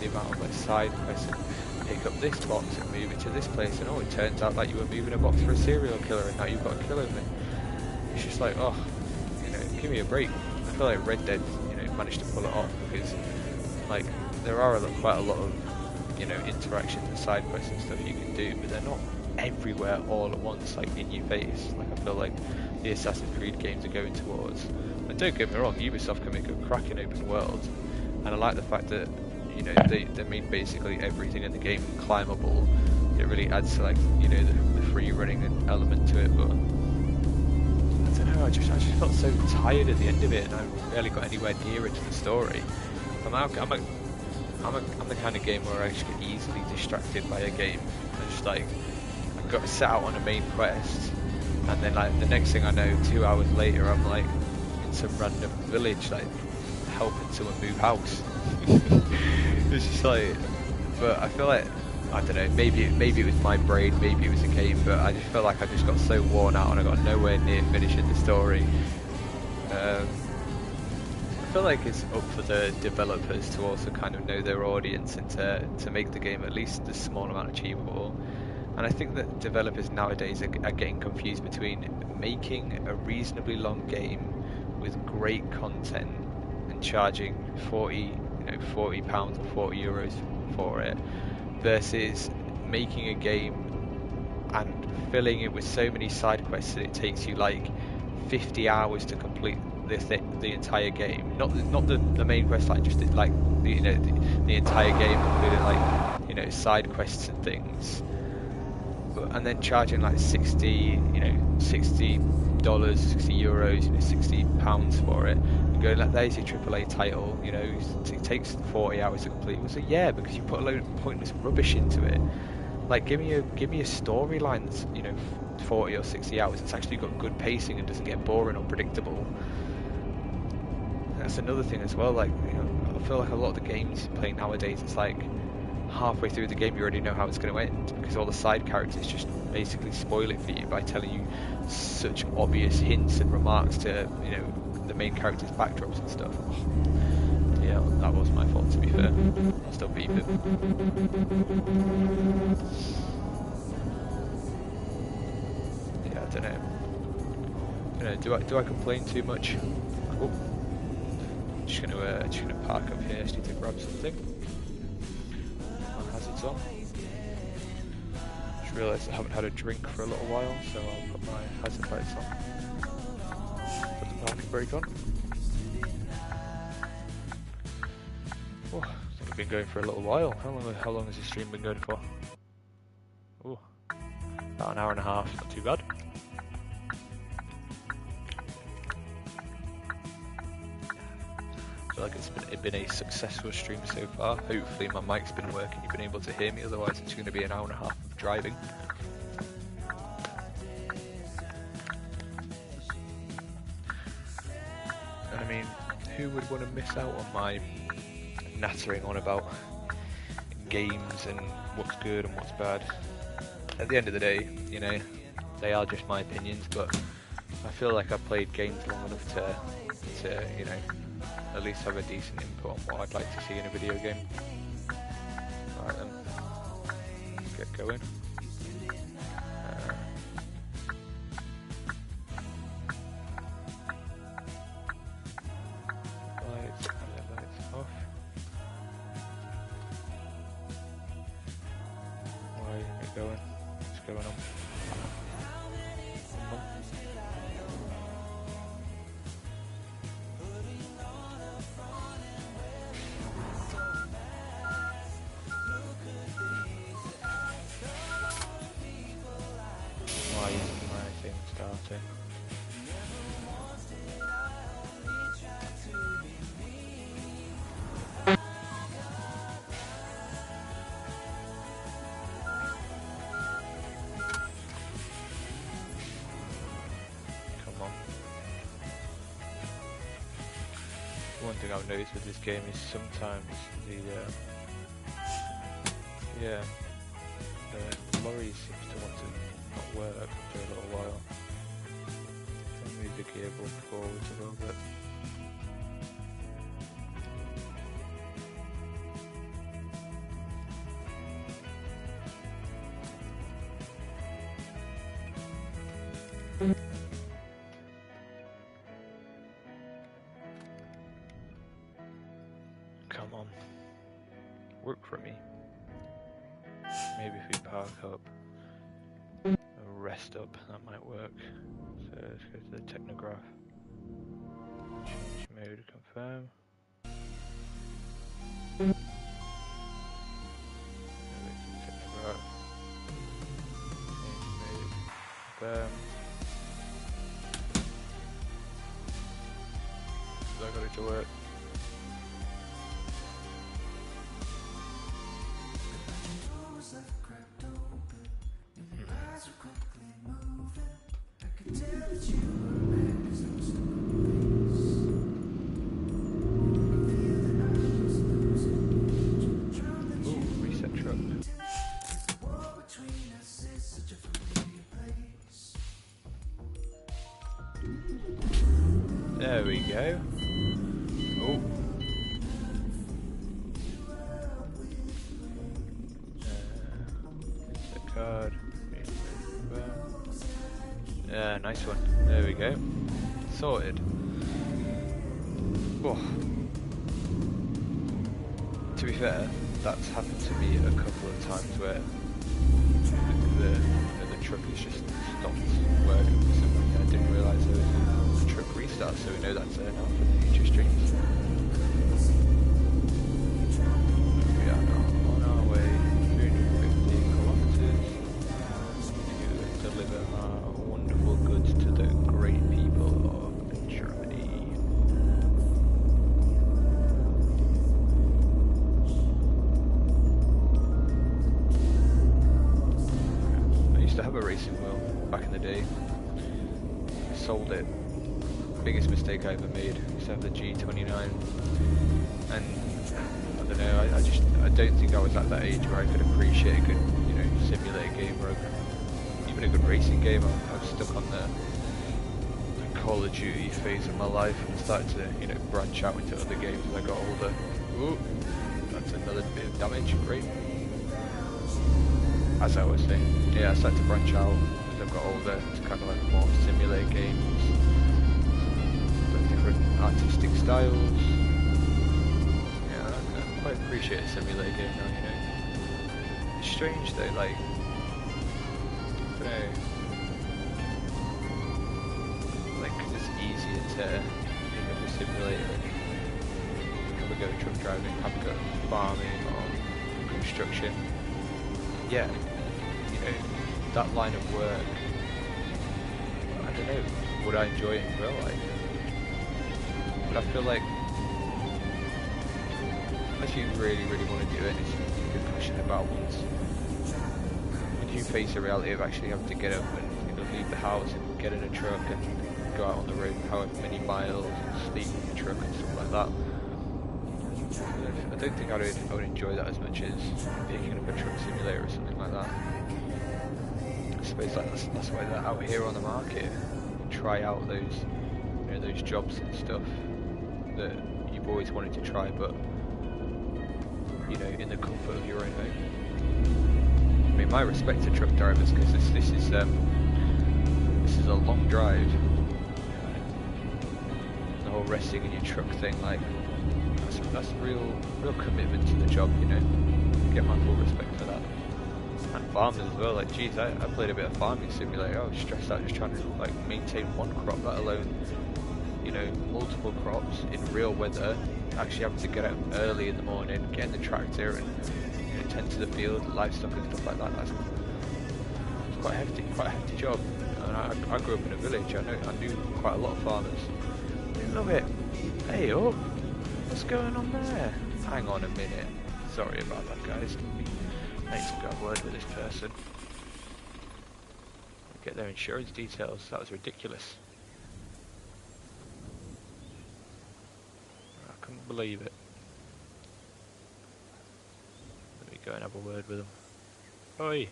the amount of like side quests and pick up this box and move it to this place, and it turns out like you were moving a box for a serial killer and now you've got to kill him. And it's just like, oh, give me a break. I feel like Red Dead managed to pull it off, because like there are quite a lot of interactions and side quests and stuff you can do, but they're not everywhere all at once, like in your face, like I feel like the Assassin's Creed games are going towards. And don't get me wrong, Ubisoft can make a cracking open world, and I like the fact that they made basically everything in the game climbable. It really adds to like the free running element to it. But I don't know, I just felt so tired at the end of it, and I barely got anywhere near it to the story. I'm the kind of game where I just get easily distracted by a game. I just like I got set out on a main quest, and then like the next thing I know, 2 hours later, I'm like in some random village, like helping someone move house. It's just like, but I feel like, I don't know, maybe it was my brain, maybe it was a game, but I just felt like I just got so worn out and I got nowhere near finishing the story. I feel like it's up for the developers to also kind of know their audience and to make the game at least a small amount achievable. And I think that developers nowadays are getting confused between making a reasonably long game with great content and charging £40 or €40 for it, versus making a game and filling it with so many side quests that it takes you like 50 hours to complete the entire game. Not the main quest, like just like the entire game, including like side quests and things. And then charging like $60, €60, £60, £60 for it, and going like, there's your AAA title, it takes 40 hours to complete. Well, so yeah, because you put a load of pointless rubbish into it. Like give me a storyline that's 40 or 60 hours, it's actually got good pacing and doesn't get boring or predictable. That's another thing as well. Like, you know, I feel like a lot of the games you play nowadays, it's like halfway through the game you already know how it's going to end, because all the side characters just basically spoil it for you by telling you such obvious hints and remarks to, you know, the main character's backdrops and stuff. Oh, yeah, that was my fault, to be fair. I'll still beep it. Yeah, I don't know. Do I complain too much? Oh, just gonna park up here. Just need to grab something. My hazards on. Just realised I haven't had a drink for a little while, so I'll put my hazard lights on. Put the parking brake on. Oh, I think I've been going for a little while. How long has this stream been going for? Oh, about an hour and a half. Not too bad. I feel like it's been a successful stream so far. Hopefully my mic's been working, you've been able to hear me, otherwise it's going to be an hour and a half of driving. And I mean, who would want to miss out on my nattering on about games and what's good and what's bad? At the end of the day, you know, they are just my opinions, but I feel like I've played games long enough to you know, at least have a decent input on what I'd like to see in a video game. Alright then, let's get going. Lights off. Why isn't it going? What's going on? One thing I've noticed with this game is sometimes the lorry seems to want to not work after a little while. I'll move the gearbox forwards a little bit. Come on, work for me. Maybe if we park up, rest up, that might work. So let's go to the technograph. Change mode, confirm. Technograph. Change mode, confirm. So I got it to work. There we go. Oh. Insert card. Nice one. There we go. Sorted. Oh. To be fair, that's happened to me a couple of times where the truck has just stopped working for some reason. I didn't realise there was a truck restart, so we know that's there now for the future streams. We are now on our way 350 kilometers to deliver our wonderful goods to the great people of Germany. I used to have a racing wheel back in the sold it. Biggest mistake I ever made. I used to have the G29, and I don't know. I don't think I was at that age where I could appreciate a good, you know, simulator game or even a good racing game. I was stuck on the Call of Duty phase of my life, and started to, you know, branch out into other games as I got older. Ooh, that's another bit of damage. Great. As I was saying, yeah, I started to branch out as I've got older to kind of like more simulator games, like different artistic styles. Yeah, I quite appreciate a simulator game now, you know. It's strange though, like, I don't know, like, 'cause it's easier to pick up a simulator and have a go at truck driving, have a go at farming or construction. Yeah, you know, that line of work, I don't know, would I enjoy it in real life? But I feel like, unless you really, really want to do it, it's something you're passionate about once, when you face the reality of actually having to get up and, you know, leave the house and get in a truck and go out on the road however many miles and sleep in the truck and stuff like that, I don't think I would enjoy that as much as picking up a truck simulator or something like that. I suppose that's why they're out here on the market. Try out those, you know, those jobs and stuff that you've always wanted to try, but, you know, in the comfort of your own home. I mean, my respect to truck drivers, because this is a long drive. The whole resting in your truck thing, like, that's real commitment to the job, you know. Get my full respect for that. And farmers as well, like, geez, I played a bit of farming simulator. I was stressed out just trying to, like, maintain one crop, let alone, you know, multiple crops in real weather. Actually having to get up early in the morning, get in the tractor and, you know, tend to the field, livestock and stuff like that. It's quite a hefty job. And I grew up in a village. I knew quite a lot of farmers. I love it. Hey up. What's going on there? Hang on a minute. Sorry about that, guys. I need to go have a word with this person. Get their insurance details. That was ridiculous. I couldn't believe it. Let me go and have a word with them. Oi!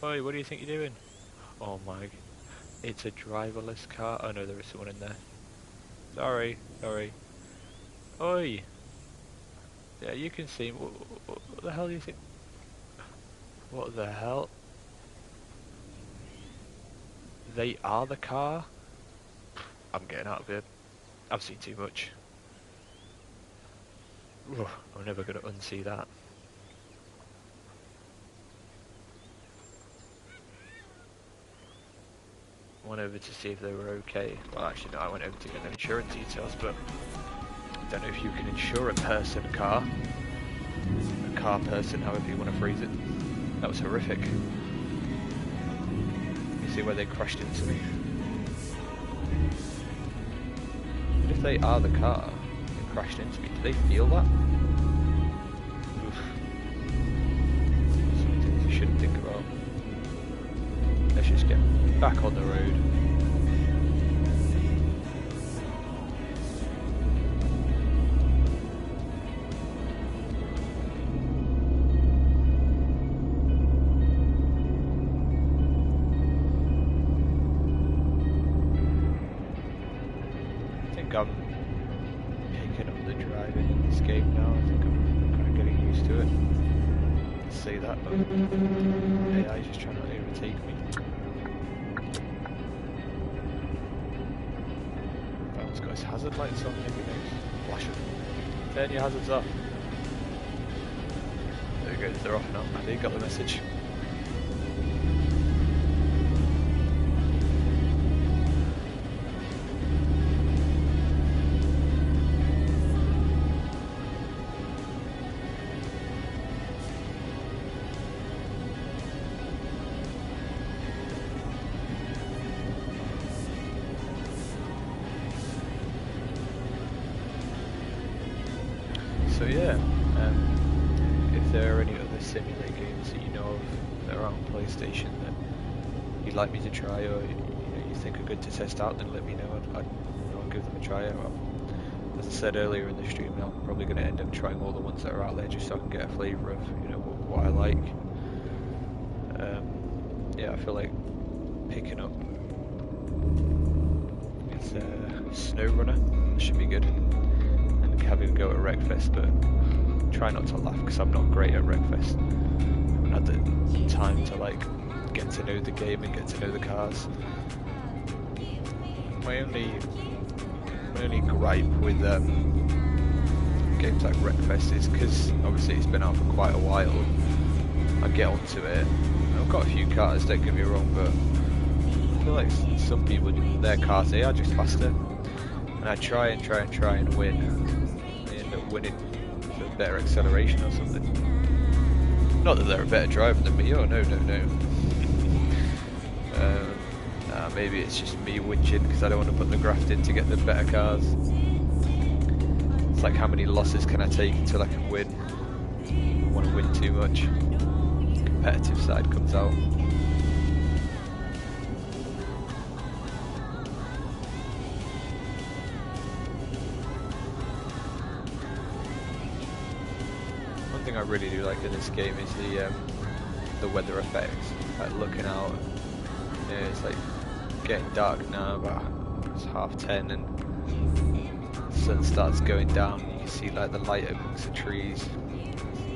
Oi, what do you think you're doing? Oh my... It's a driverless car. Oh no, there is someone in there. Sorry. Oi! Yeah, you can see. What the hell do you think? What the hell? They are the car? I'm getting out of here. I've seen too much. Ugh, I'm never going to unsee that. I went over to see if they were okay. Well, actually no, I went over to get their insurance details, but I don't know if you can insure a person car. A car person, however you want to phrase it. That was horrific. You see where they crashed into me. But if they are the car that crashed into me, do they feel that? Oof. Some things you shouldn't think about. Let's just get back on the road. I'm picking up the driving in this game now. I think I'm kind of getting used to it. I say that, but AI's just trying to overtake me. That one's got his hazard lights on, maybe knows. Flash them. Turn your hazards off. There we go, they're off now. I think you got the message. So yeah, if there are any other simulator games that you know of that are on PlayStation that you'd like me to try, or you think are good wanted to test out, then let me know. I'll give them a try. As I said earlier in the stream, I'm probably going to end up trying all the ones that are out there just so I can get a flavour of, you know, what I like. Yeah, I feel like picking up it's SnowRunner. Should be good. And having a go at Wreckfest, but try not to laugh because I'm not great at Wreckfest. I haven't had the time to like get to know the game and get to know the cars. My only gripe with games like Wreckfest is because obviously it's been out for quite a while. I get onto it. I've got a few cars, don't get me wrong, but I feel like some people, their cars, they are just faster. And I try and win. They end up winning for better acceleration or something. Not that they're a better driver than me. Oh no. Maybe it's just me whinging because I don't want to put the graft in to get the better cars. It's like, how many losses can I take until I can win? I want to win too much. Competitive side comes out. One thing I really do like in this game is the weather effects. Like looking out, you know, it's like getting dark now, about it's 10:30, and the sun starts going down. You can see like the light amongst the trees.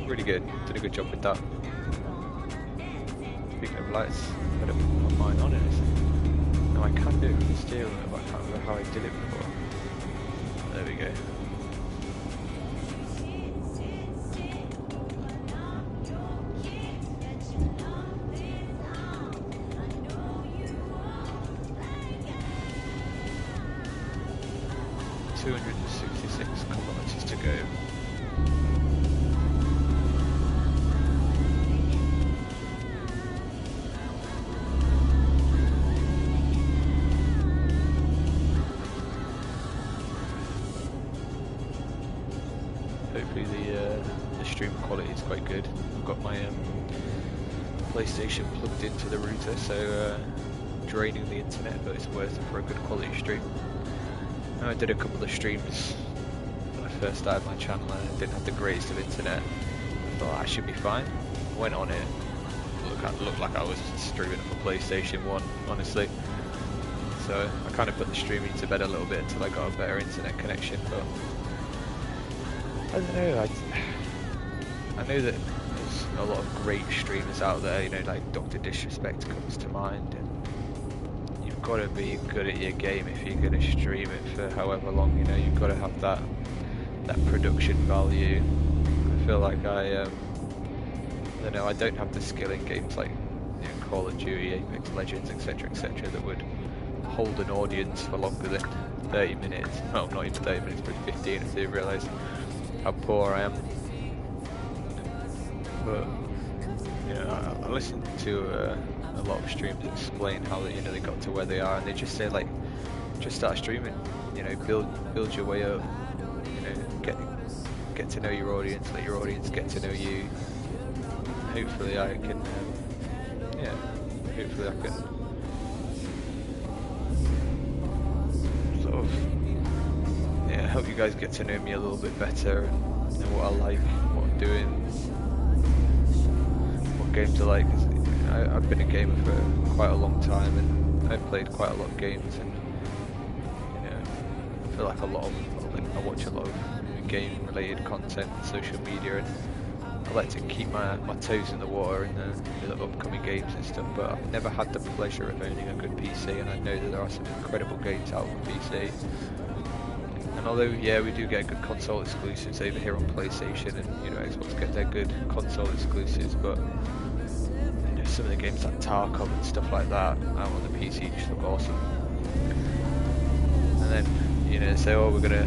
Really good. Did a good job with that. Speaking of lights, I better put mine on it. No, I can do it with the steering wheel, but I can't remember how I did it before. There we go. To go. Hopefully the stream quality is quite good. I've got my PlayStation plugged into the router, so draining the internet, but it's worth it for a good quality stream. I did a couple of streams when I first started my channel and I didn't have the greatest of internet. I thought I should be fine. Went on it. Looked like I was streaming off a PlayStation 1, honestly. So I kind of put the streaming to bed a little bit until I got a better internet connection. But I don't know. I know that there's a lot of great streamers out there. You know, like Dr. Disrespect comes to mind. You've got to be good at your game if you're going to stream it for however long. You know, you've got to have that production value. I feel like I don't know, I don't have the skill in games like, you know, Call of Duty, Apex Legends, etc., that would hold an audience for longer than 30 minutes. Well, not even 30 minutes, but 15 if they realise how poor I am. But you know, I listen to a lot of streams explain how they, you know, they got to where they are, and they just say like, just start streaming. You know, build your way up. You know, get to know your audience, let your audience get to know you. Hopefully I can, yeah, hopefully I can sort of, yeah, help you guys get to know me a little bit better and know what I like, what I'm doing, what games I like. I've been a gamer for quite a long time and I've played quite a lot of games, and you know, I feel like I watch a lot of game related content on social media, and I like to keep my toes in the water in the upcoming games and stuff, but I've never had the pleasure of owning a good PC, and I know that there are some incredible games out on PC. And although, yeah, we do get good console exclusives over here on PlayStation, and you know, Xbox get their good console exclusives, but you know, some of the games like Tarkov and stuff like that out on the PC just look awesome. And then, you know, say, oh, we're gonna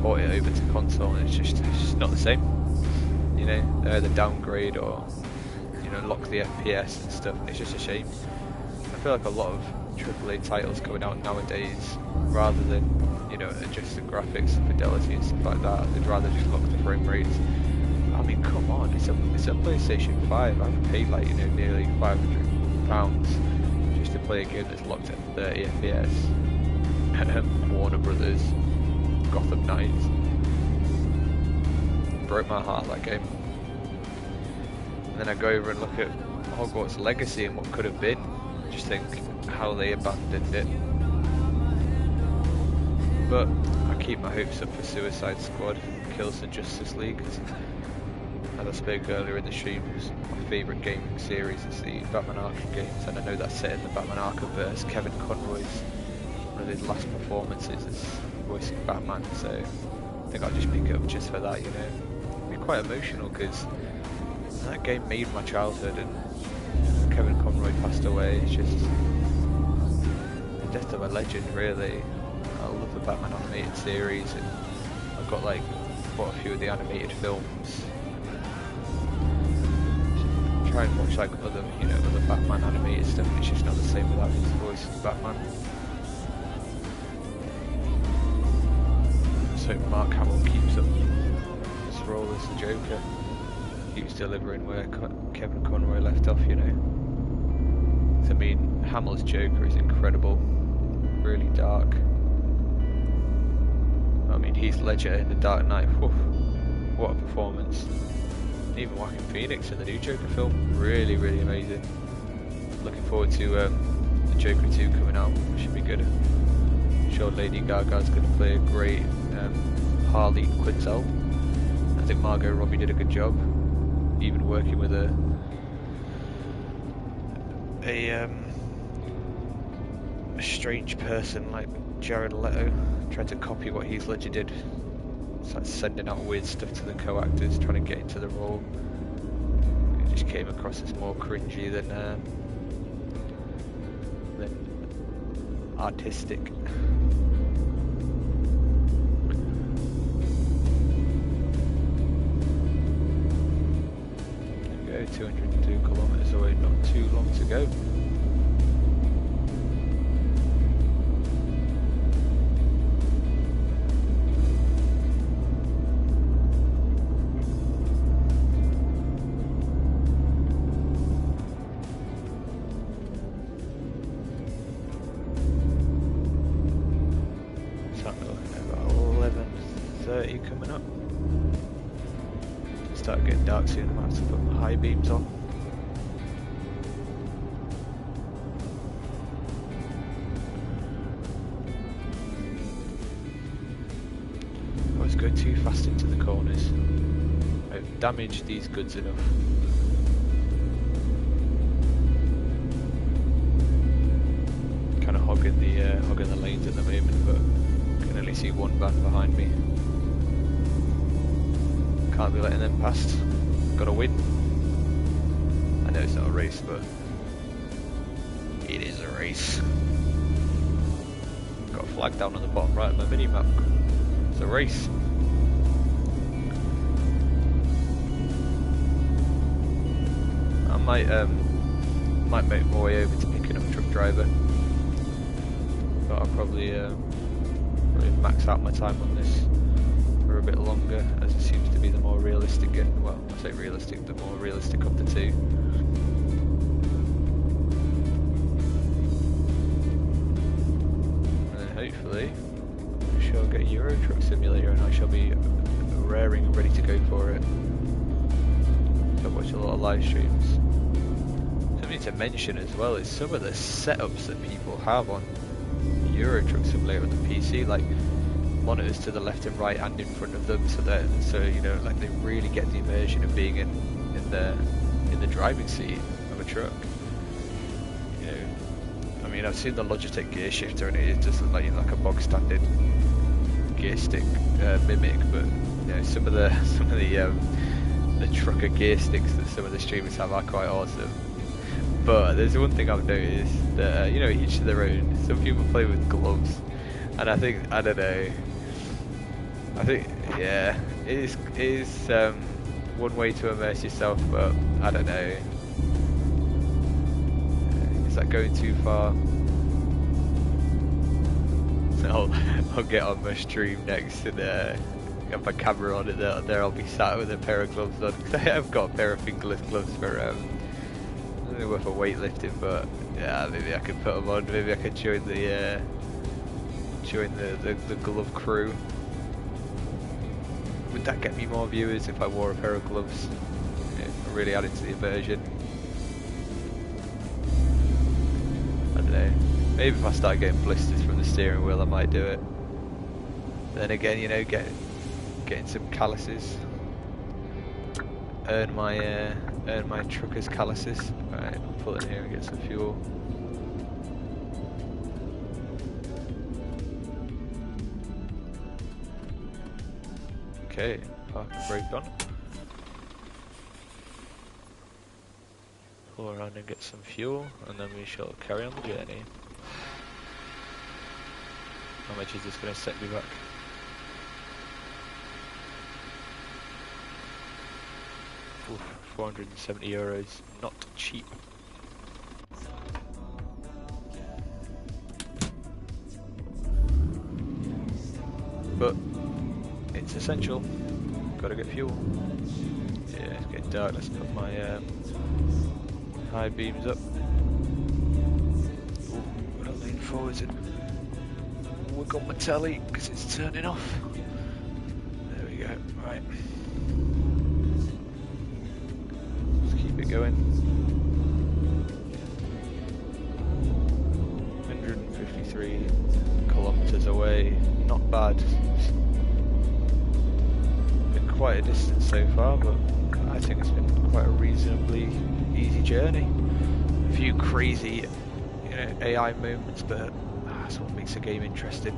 port it over to console, and it's just not the same. You know, the downgrade, or you know, lock the FPS and stuff, and it's just a shame. I feel like a lot of AAA titles coming out nowadays, rather than, you know, adjust the graphics and fidelity and stuff like that, they'd rather just lock the frame rates. I mean, come on, it's a PlayStation 5. I've paid like, you know, nearly £500 just to play a game that's locked at 30 FPS. Warner Brothers, Gotham Knights. Broke my heart, that game. And then I go over and look at Hogwarts Legacy and what could have been. Just think how they abandoned it. But I keep my hopes up for Suicide Squad, Kills the Justice League. As I spoke earlier in the streams, my favourite gaming series is the Batman Arkham games, and I know that's set in the Batman Arkhamverse. Kevin Conroy's one of his last performances as voicing Batman, so I think I'll just pick it up just for that, you know. It'll be quite emotional because that game made my childhood, and Kevin Conroy passed away. It's just the death of a legend, really. I love the Batman animated series, and I've got like quite a few of the animated films. Try and watch like other, you know, other Batman animated stuff, and it's just not the same without his voice as Batman. So Mark Hamill keeps up his role as the Joker, keeps delivering where Kevin Conroy left off, you know. I mean, Hamill's Joker is incredible, really dark. I mean, Heath Ledger in The Dark Knight, whew, what a performance. Even Joaquin Phoenix in the new Joker film, really, really amazing. Looking forward to the Joker 2 coming out, should be good. I'm sure Lady Gaga's going to play a great Harley Quinzel. I think Margot Robbie did a good job, even working with a strange person like Jared Leto, tried to copy what Heath Ledger did. It's like sending out weird stuff to the co-actors, trying to get into the role. It just came across as more cringy than artistic. There we go, 202 kilometers away, not too long to go. Coming up. It's starting getting dark soon, I might have to put my high beams on. I always go too fast into the corners. I've damaged these goods enough. Kind of hogging the lanes at the moment, but I can only see one van behind me. Can't be letting them past. Gotta win. I know it's not a race, but it is a race. Got a flag down on the bottom right of my mini map. It's a race. I might make my way over to picking up a truck driver, but I'll probably max out my time on this for a bit longer, as it seems to be the more realistic, and well, I say realistic, the more realistic of the two. And then hopefully we shall get Euro Truck Simulator, and I shall be raring and ready to go for it. I've watched a lot of live streams. Something to mention as well is some of the setups that people have on Euro Truck Simulator on the PC, like monitors to the left and right and in front of them, so you know, like they really get the immersion of being in the driving seat of a truck. You know, I mean, I've seen the Logitech gear shifter and it just looks like a bog standard gear stick mimic, but you know, some of the trucker gear sticks that some of the streamers have are quite awesome. But there's one thing I've noticed that you know, each to their own. Some people play with gloves, and I think, I don't know, I think, yeah, it is one way to immerse yourself, but I don't know, is that going too far? So I'll get on my stream next and have my camera on it there. I'll be sat with a pair of gloves on, because I have got a pair of fingerless gloves for something worth for weightlifting, but yeah, maybe I could put them on. Maybe I could join the glove crew. Would that get me more viewers if I wore a pair of gloves? Yeah, really add it to the immersion. I don't know. Maybe if I start getting blisters from the steering wheel, I might do it. Then again, you know, getting some calluses. Earn my trucker's calluses. Right, I'll pull in here and get some fuel. Okay, park and brake on. Pull around and get some fuel, and then we shall carry on the journey. How much is this going to set me back? Oof, 470 euros, not cheap. But it's essential. Gotta get fuel. Yeah, it's getting dark. Let's put my high beams up. Ooh, gotta lean forwards and wiggle my telly because it's turning off. There we go. Right. Let's keep it going. 153 kilometers away. Not bad. Quite a distance so far, but I think it's been quite a reasonably easy journey. A few crazy, you know, AI moments, but that's what makes the game interesting.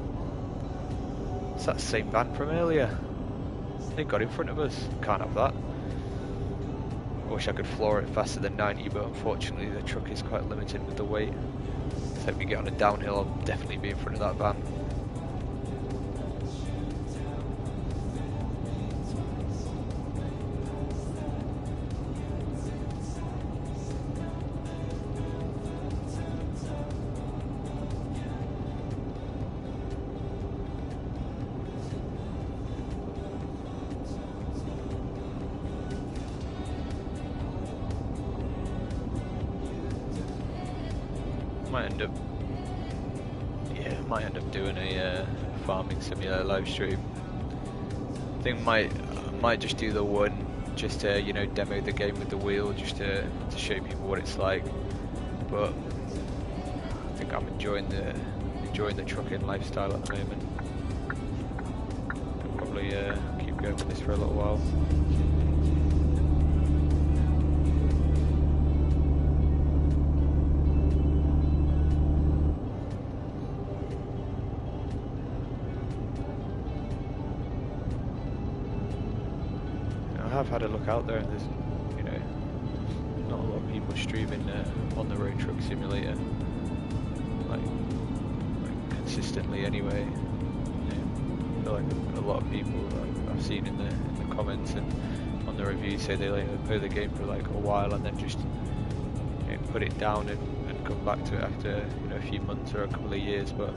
It's that same van from earlier. They got in front of us. Can't have that. I wish I could floor it faster than 90, but unfortunately the truck is quite limited with the weight. So if we get on a downhill, I'll definitely be in front of that van. Might end up doing a farming simulator live stream. I think might just do the one just to, you know, demo the game with the wheel, just to show people what it's like. But I think I'm enjoying the trucking lifestyle at the moment. I'll probably keep going with this for a little while. I've had a look out there, and there's, you know, not a lot of people streaming on the road truck simulator, like consistently anyway. You know, I feel like a lot of people I've seen in the comments and on the reviews say they like play the game for like a while and then just, you know, put it down and come back to it after, you know, a few months or a couple of years. But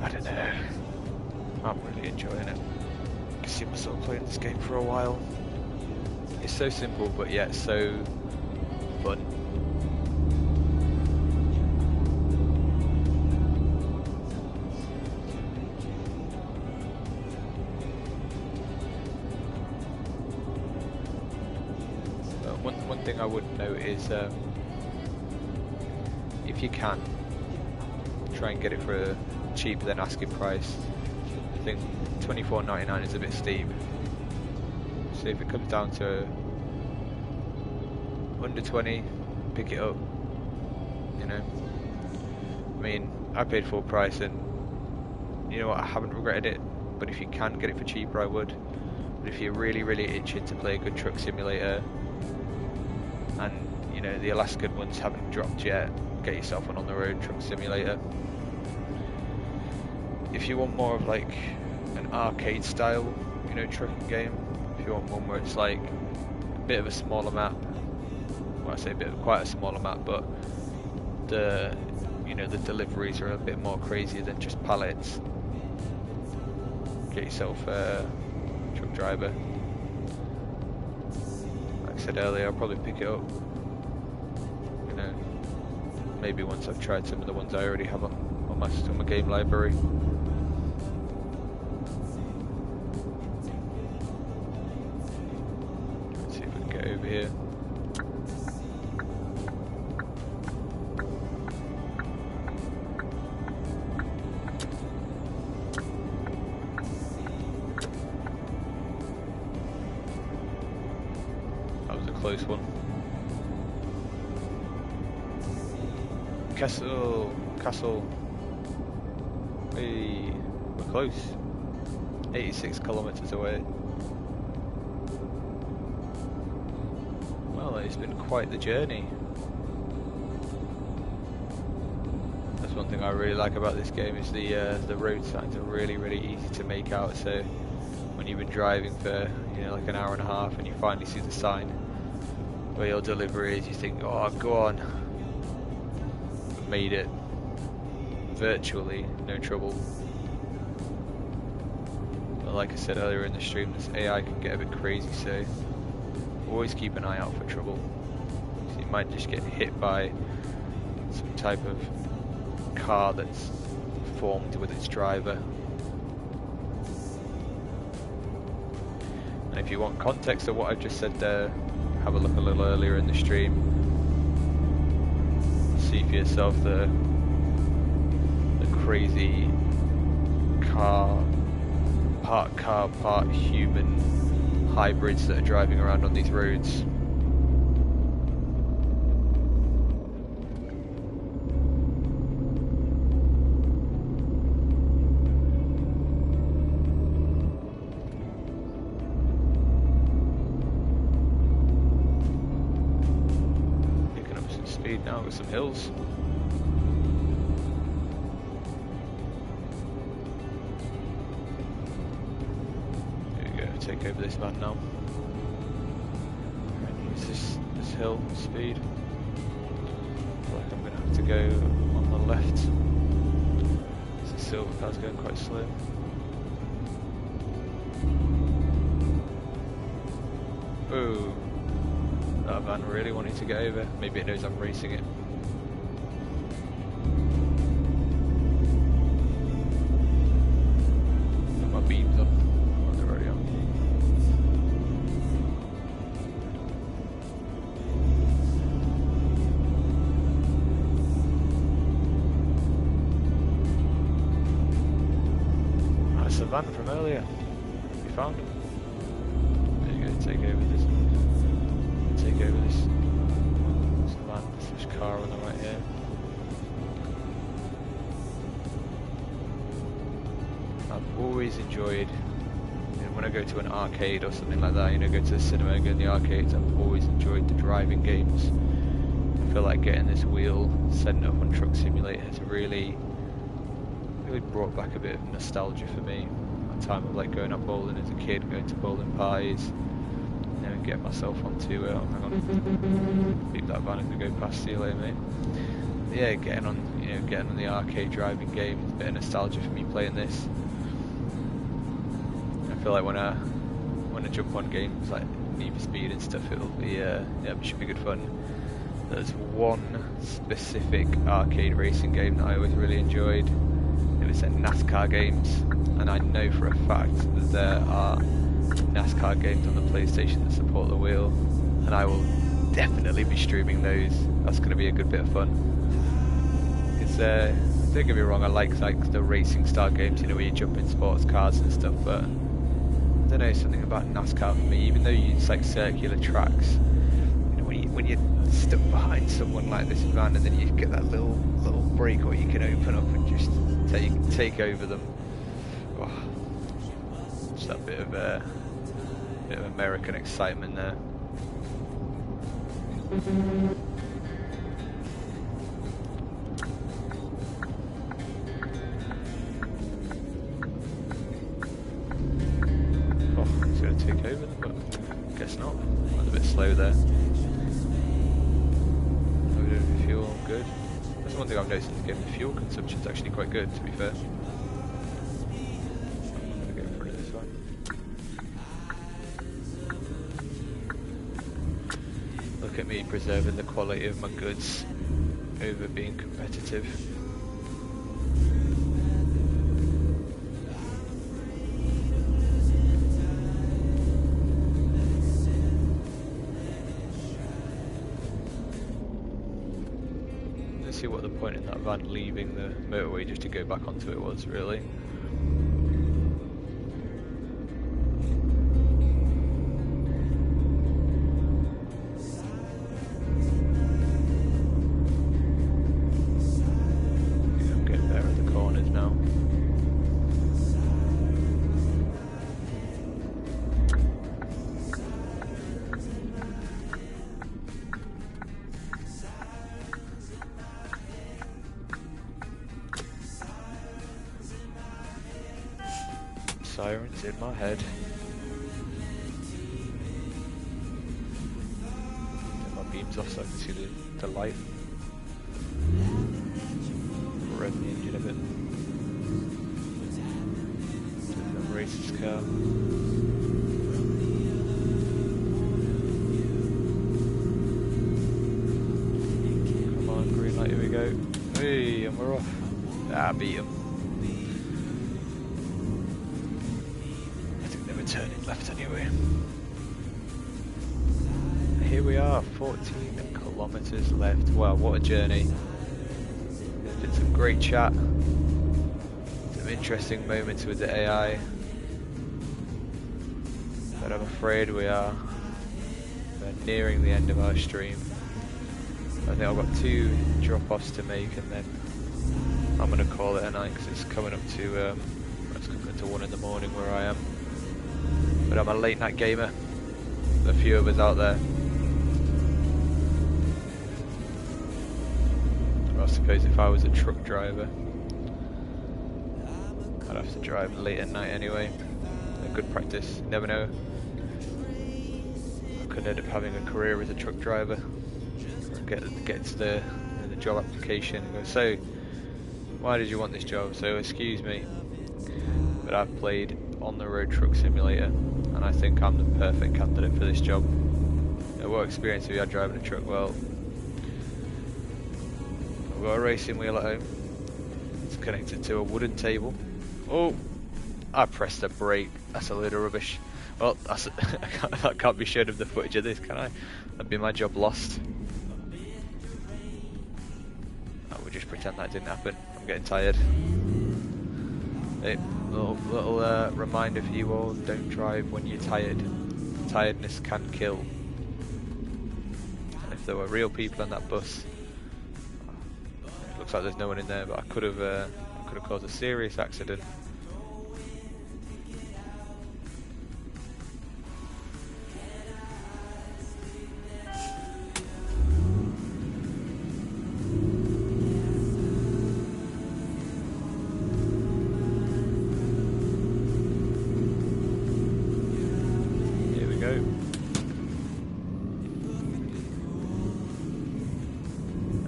I don't know, I'm really enjoying it. I see myself playing this game for a while. It's so simple, but yet so fun. One thing I would note is if you can, try and get it for a cheaper than asking price. I think $24.99 is a bit steep. So if it comes down to under 20, pick it up. You know, I mean, I paid full price, and you know what, I haven't regretted it. But if you can get it for cheaper, I would. But if you're really, really itching to play a good truck simulator, and you know the Alaskan ones haven't dropped yet, get yourself one on the road truck simulator. If you want more of like an arcade style, you know, trucking game, if you want one where it's like a bit of a smaller map, well, I say a bit of quite a smaller map, but the, you know, the deliveries are a bit more crazy than just pallets, get yourself a truck driver. Like I said earlier, I'll probably pick it up maybe once I've tried some of the ones I already have on my game library. Let's see if we can get over here. That was a close one. Castle. Hey, we're close. 86 kilometers away. Well, it's been quite the journey. That's one thing I really like about this game is the road signs are really easy to make out. So when you've been driving for like an hour and a half and you finally see the sign where your delivery is, you think, oh, go on. Made it virtually no trouble. But like I said earlier in the stream, this AI can get a bit crazy, so always keep an eye out for trouble. So you might just get hit by some type of car that's formed with its driver. And if you want context of what I've just said there, have a look a little earlier in the stream. See for yourself the crazy part human hybrids that are driving around on these roads. Picking up some speed now with some hills. Take over this van now. Use this hill speed. I feel like I'm going to have to go on the left. This silver car's going quite slow. Oh, that van really wanting to get over. Maybe it knows I'm racing it. Got my beams on. Van from earlier. We found him. There you go, take over this. Van, this car on the right here. I've always enjoyed, when I go to an arcade or something like that, go to the cinema and go in the arcades, I've always enjoyed the driving games. I feel like getting this wheel set up on Truck Simulator has really brought back a bit of nostalgia for me. A time of like going up bowling as a kid, going to bowling parties, and get myself onto hang on, leave that van and go past. See you later, mate. Yeah, getting on the arcade driving game, a bit of nostalgia for me playing this. I feel like when I jump on games like Need for Speed and stuff, it'll be it should be good fun. There's one specific arcade racing game that I always really enjoyed. It was NASCAR games, and I know for a fact that there are NASCAR games on the PlayStation that support the wheel, and I will definitely be streaming those. That's going to be a good bit of fun. It's don't get me wrong, I like the racing style games, where you jump in sports cars and stuff, but I don't know, something about NASCAR for me, even though you use like circular tracks, when you're stuck behind someone like this van and then you get that little brake, or you can open up and just take over them. Oh, just that bit of American excitement there. Oh, he's going to take over them, but guess not. I was a bit slow there. Loaded with fuel, good. That's one thing I've noticed in this game, the fuel consumption is actually quite good, to be fair. I'm going to go through this one. Look at me preserving the quality of my goods. over being competitive. Let's see what the point in that van leaving the motorway just to go back onto it was, really. Sirens in my head. Turn my beams off so I can see the light. Rev the engine a bit. Some racist car. Come on, green light, here we go. Hey, and we're off. Ah, beat him. Turning left anyway. Here we are, 14 kilometers left. Wow, what a journey. There's been some great chat, some interesting moments with the AI, but I'm afraid we're nearing the end of our stream. I think I've got 2 drop-offs to make, and then I'm going to call it a night because it's coming up to 1 in the morning where I am. But I'm a late night gamer. A few of us out there. Well, I suppose if I was a truck driver, I'd have to drive late at night anyway. A good practice. You never know. I could end up having a career as a truck driver. Or get to the job application and go, so, why did you want this job? So, excuse me, but I've played on the road truck simulator and I think I'm the perfect candidate for this job. What experience have you had driving a truck? Well, I've got a racing wheel at home. It's connected to a wooden table. Oh, I pressed a brake. That's a load of rubbish. Well, that's I can't be showed of the footage of this, can I? That'd be my job lost. I will just pretend that didn't happen. I'm getting tired. Hey, little reminder for you all, don't drive when you're tired. Tiredness can kill. And if there were real people on that bus, it looks like there's no one in there, but I could have caused a serious accident.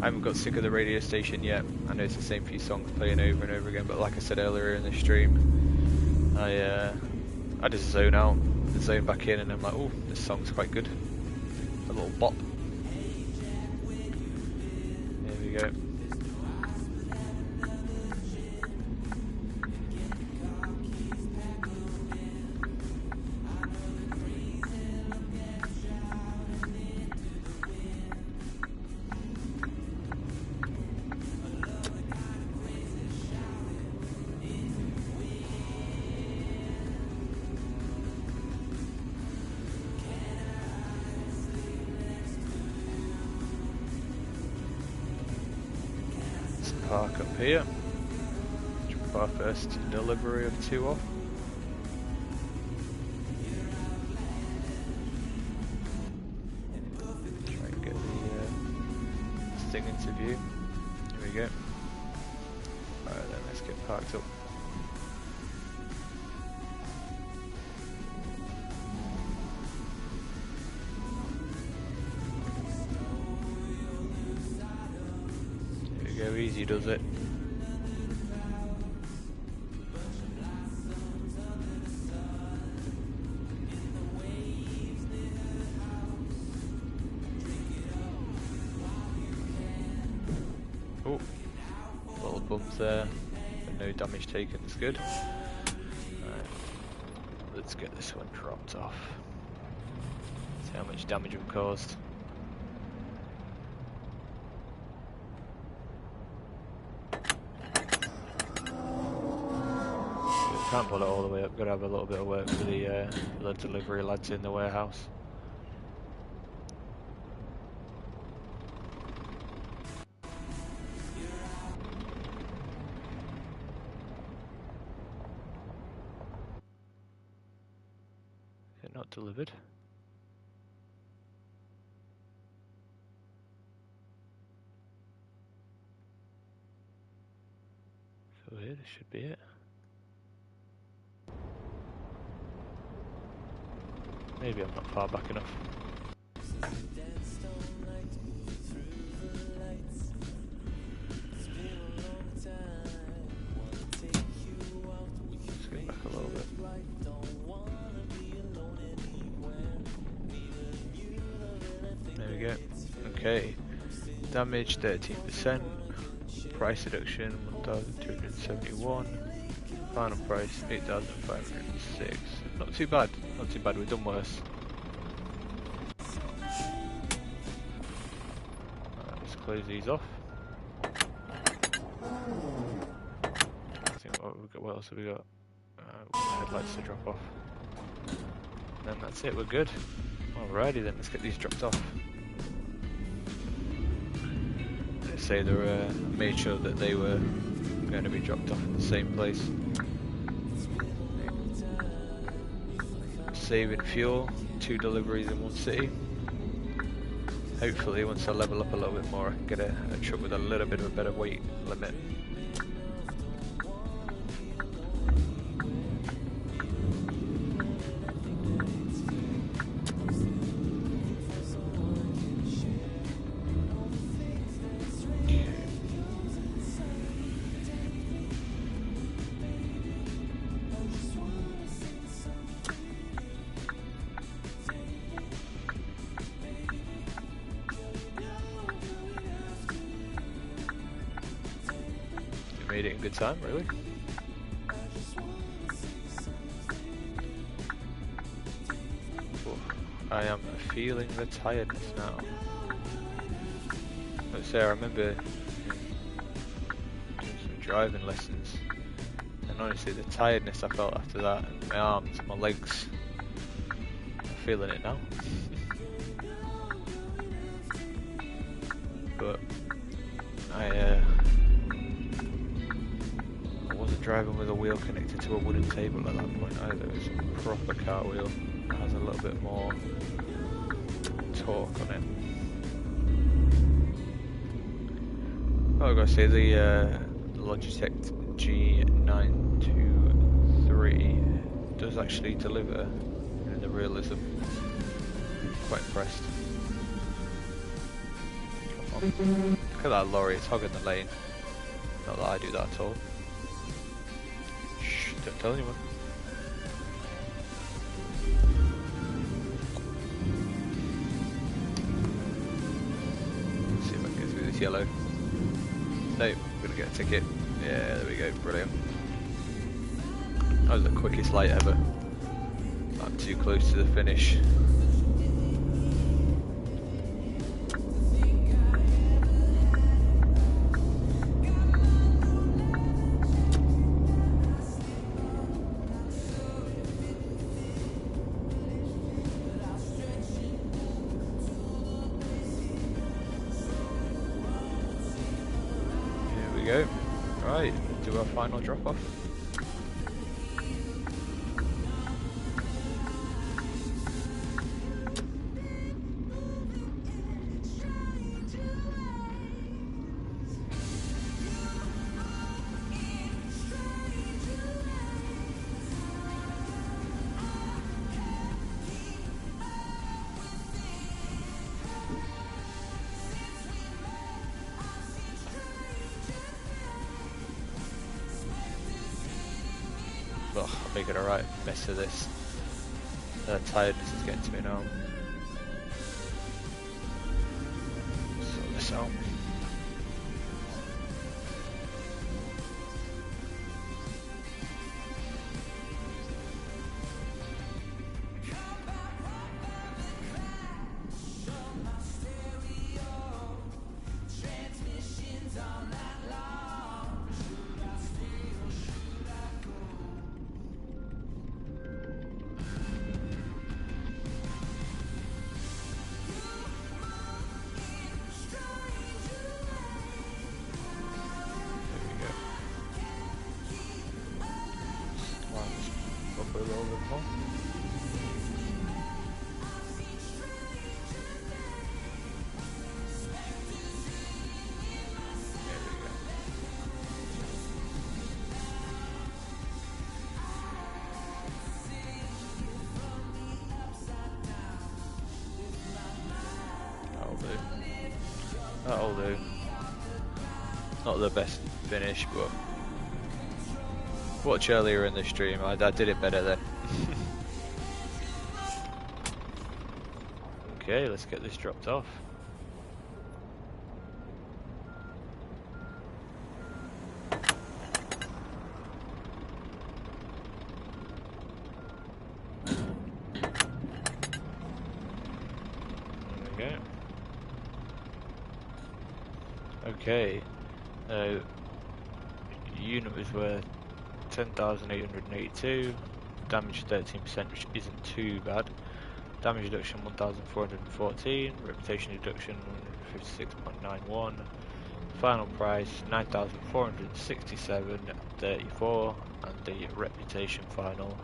I haven't got sick of the radio station yet. I know it's the same few songs playing over and over again, but like I said earlier in the stream, I just zone out, zone back in, and I'm like, oh, this song's quite good. A little bop. There we go. Park up here. Drop our first delivery of 2 off. Try and get the thing into view. Here we go. Alright then, let's get parked up. Go easy, does it? there, but no damage taken. It's good. Right. Let's get this one dropped off. See how much damage we've caused. Can't pull it all the way up. Got to have a little bit of work for the delivery lads in the warehouse. Is it not delivered? So here, this should be it. Maybe I'm not far back enough. Let's get back a little bit. There we go. Okay. Damage 13%. Price reduction 1,271. Final price 8,506. Not too bad. Not too bad. We've done worse. Alright, let's close these off. I think what else have we got? Headlights to drop off. And then that's it. We're good. Alrighty then. Let's get these dropped off. They say they made sure that they were going to be dropped off in the same place. Saving fuel, 2 deliveries in one city. Hopefully once I level up a little bit more I can get a truck with a little bit of a better weight limit. Made it in good time, really. Oh, I am feeling the tiredness now. Let's say I remember doing some driving lessons, and honestly the tiredness I felt after that, and my arms, my legs, I'm feeling it now. But I wasn't driving with a wheel connected to a wooden table at that point either. It was a proper car wheel. It has a little bit more torque on it. Oh, I've got to say the Logitech G923 does actually deliver in the realism. Quite impressed. Come on. Look at that lorry, it's hogging the lane. Not that I do that at all. Shh, don't tell anyone. Let's see if I can get through this yellow. Nope, I'm gonna get a ticket. Yeah, there we go, brilliant. That was the quickest light ever. I'm too close to the finish. Go. Right, do our final drop off. I'm making a right mess of this. Tiredness is getting to me now. Sort this out. little bit more. That'll do. Not the best finish, but watch earlier in the stream, I did it better then. Okay, let's get this dropped off. There we go. Okay, unit was worth 10,882, damage 13%, which isn't too bad. Damage reduction 1,414, reputation reduction 156.91, final price 9,467.34, and the reputation final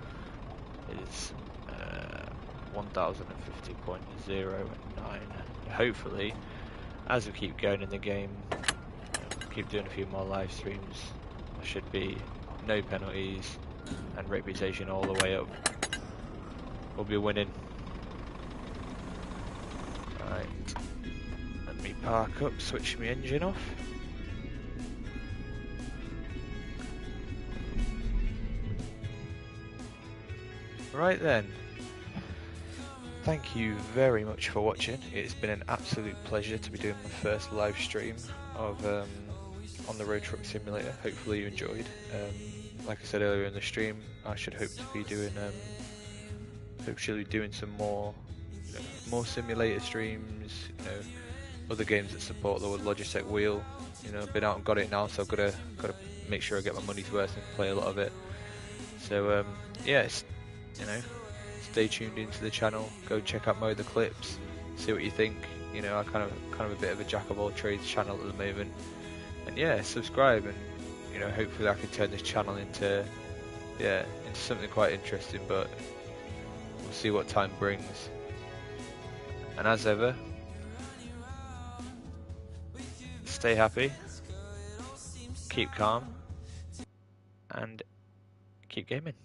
is 1,050.09. Hopefully, as we keep going in the game, keep doing a few more live streams, there should be no penalties and reputation all the way up. We'll be winning. Right, let me park up, switch my engine off. Right then, thank you very much for watching. It's been an absolute pleasure to be doing my first live stream of on the Road Truck Simulator. Hopefully you enjoyed. Like I said earlier in the stream, I should hope to be doing some more more simulator streams, other games that support the Logitech wheel. I've been out and got it now, so I've got to make sure I get my money's worth and play a lot of it. So yeah, stay tuned into the channel, go check out my other clips, see what you think. I kind of a bit of a jack of all trades channel at the moment, and yeah, subscribe, and hopefully I can turn this channel into something quite interesting, but we'll see what time brings. And as ever, stay happy, keep calm, and keep gaming.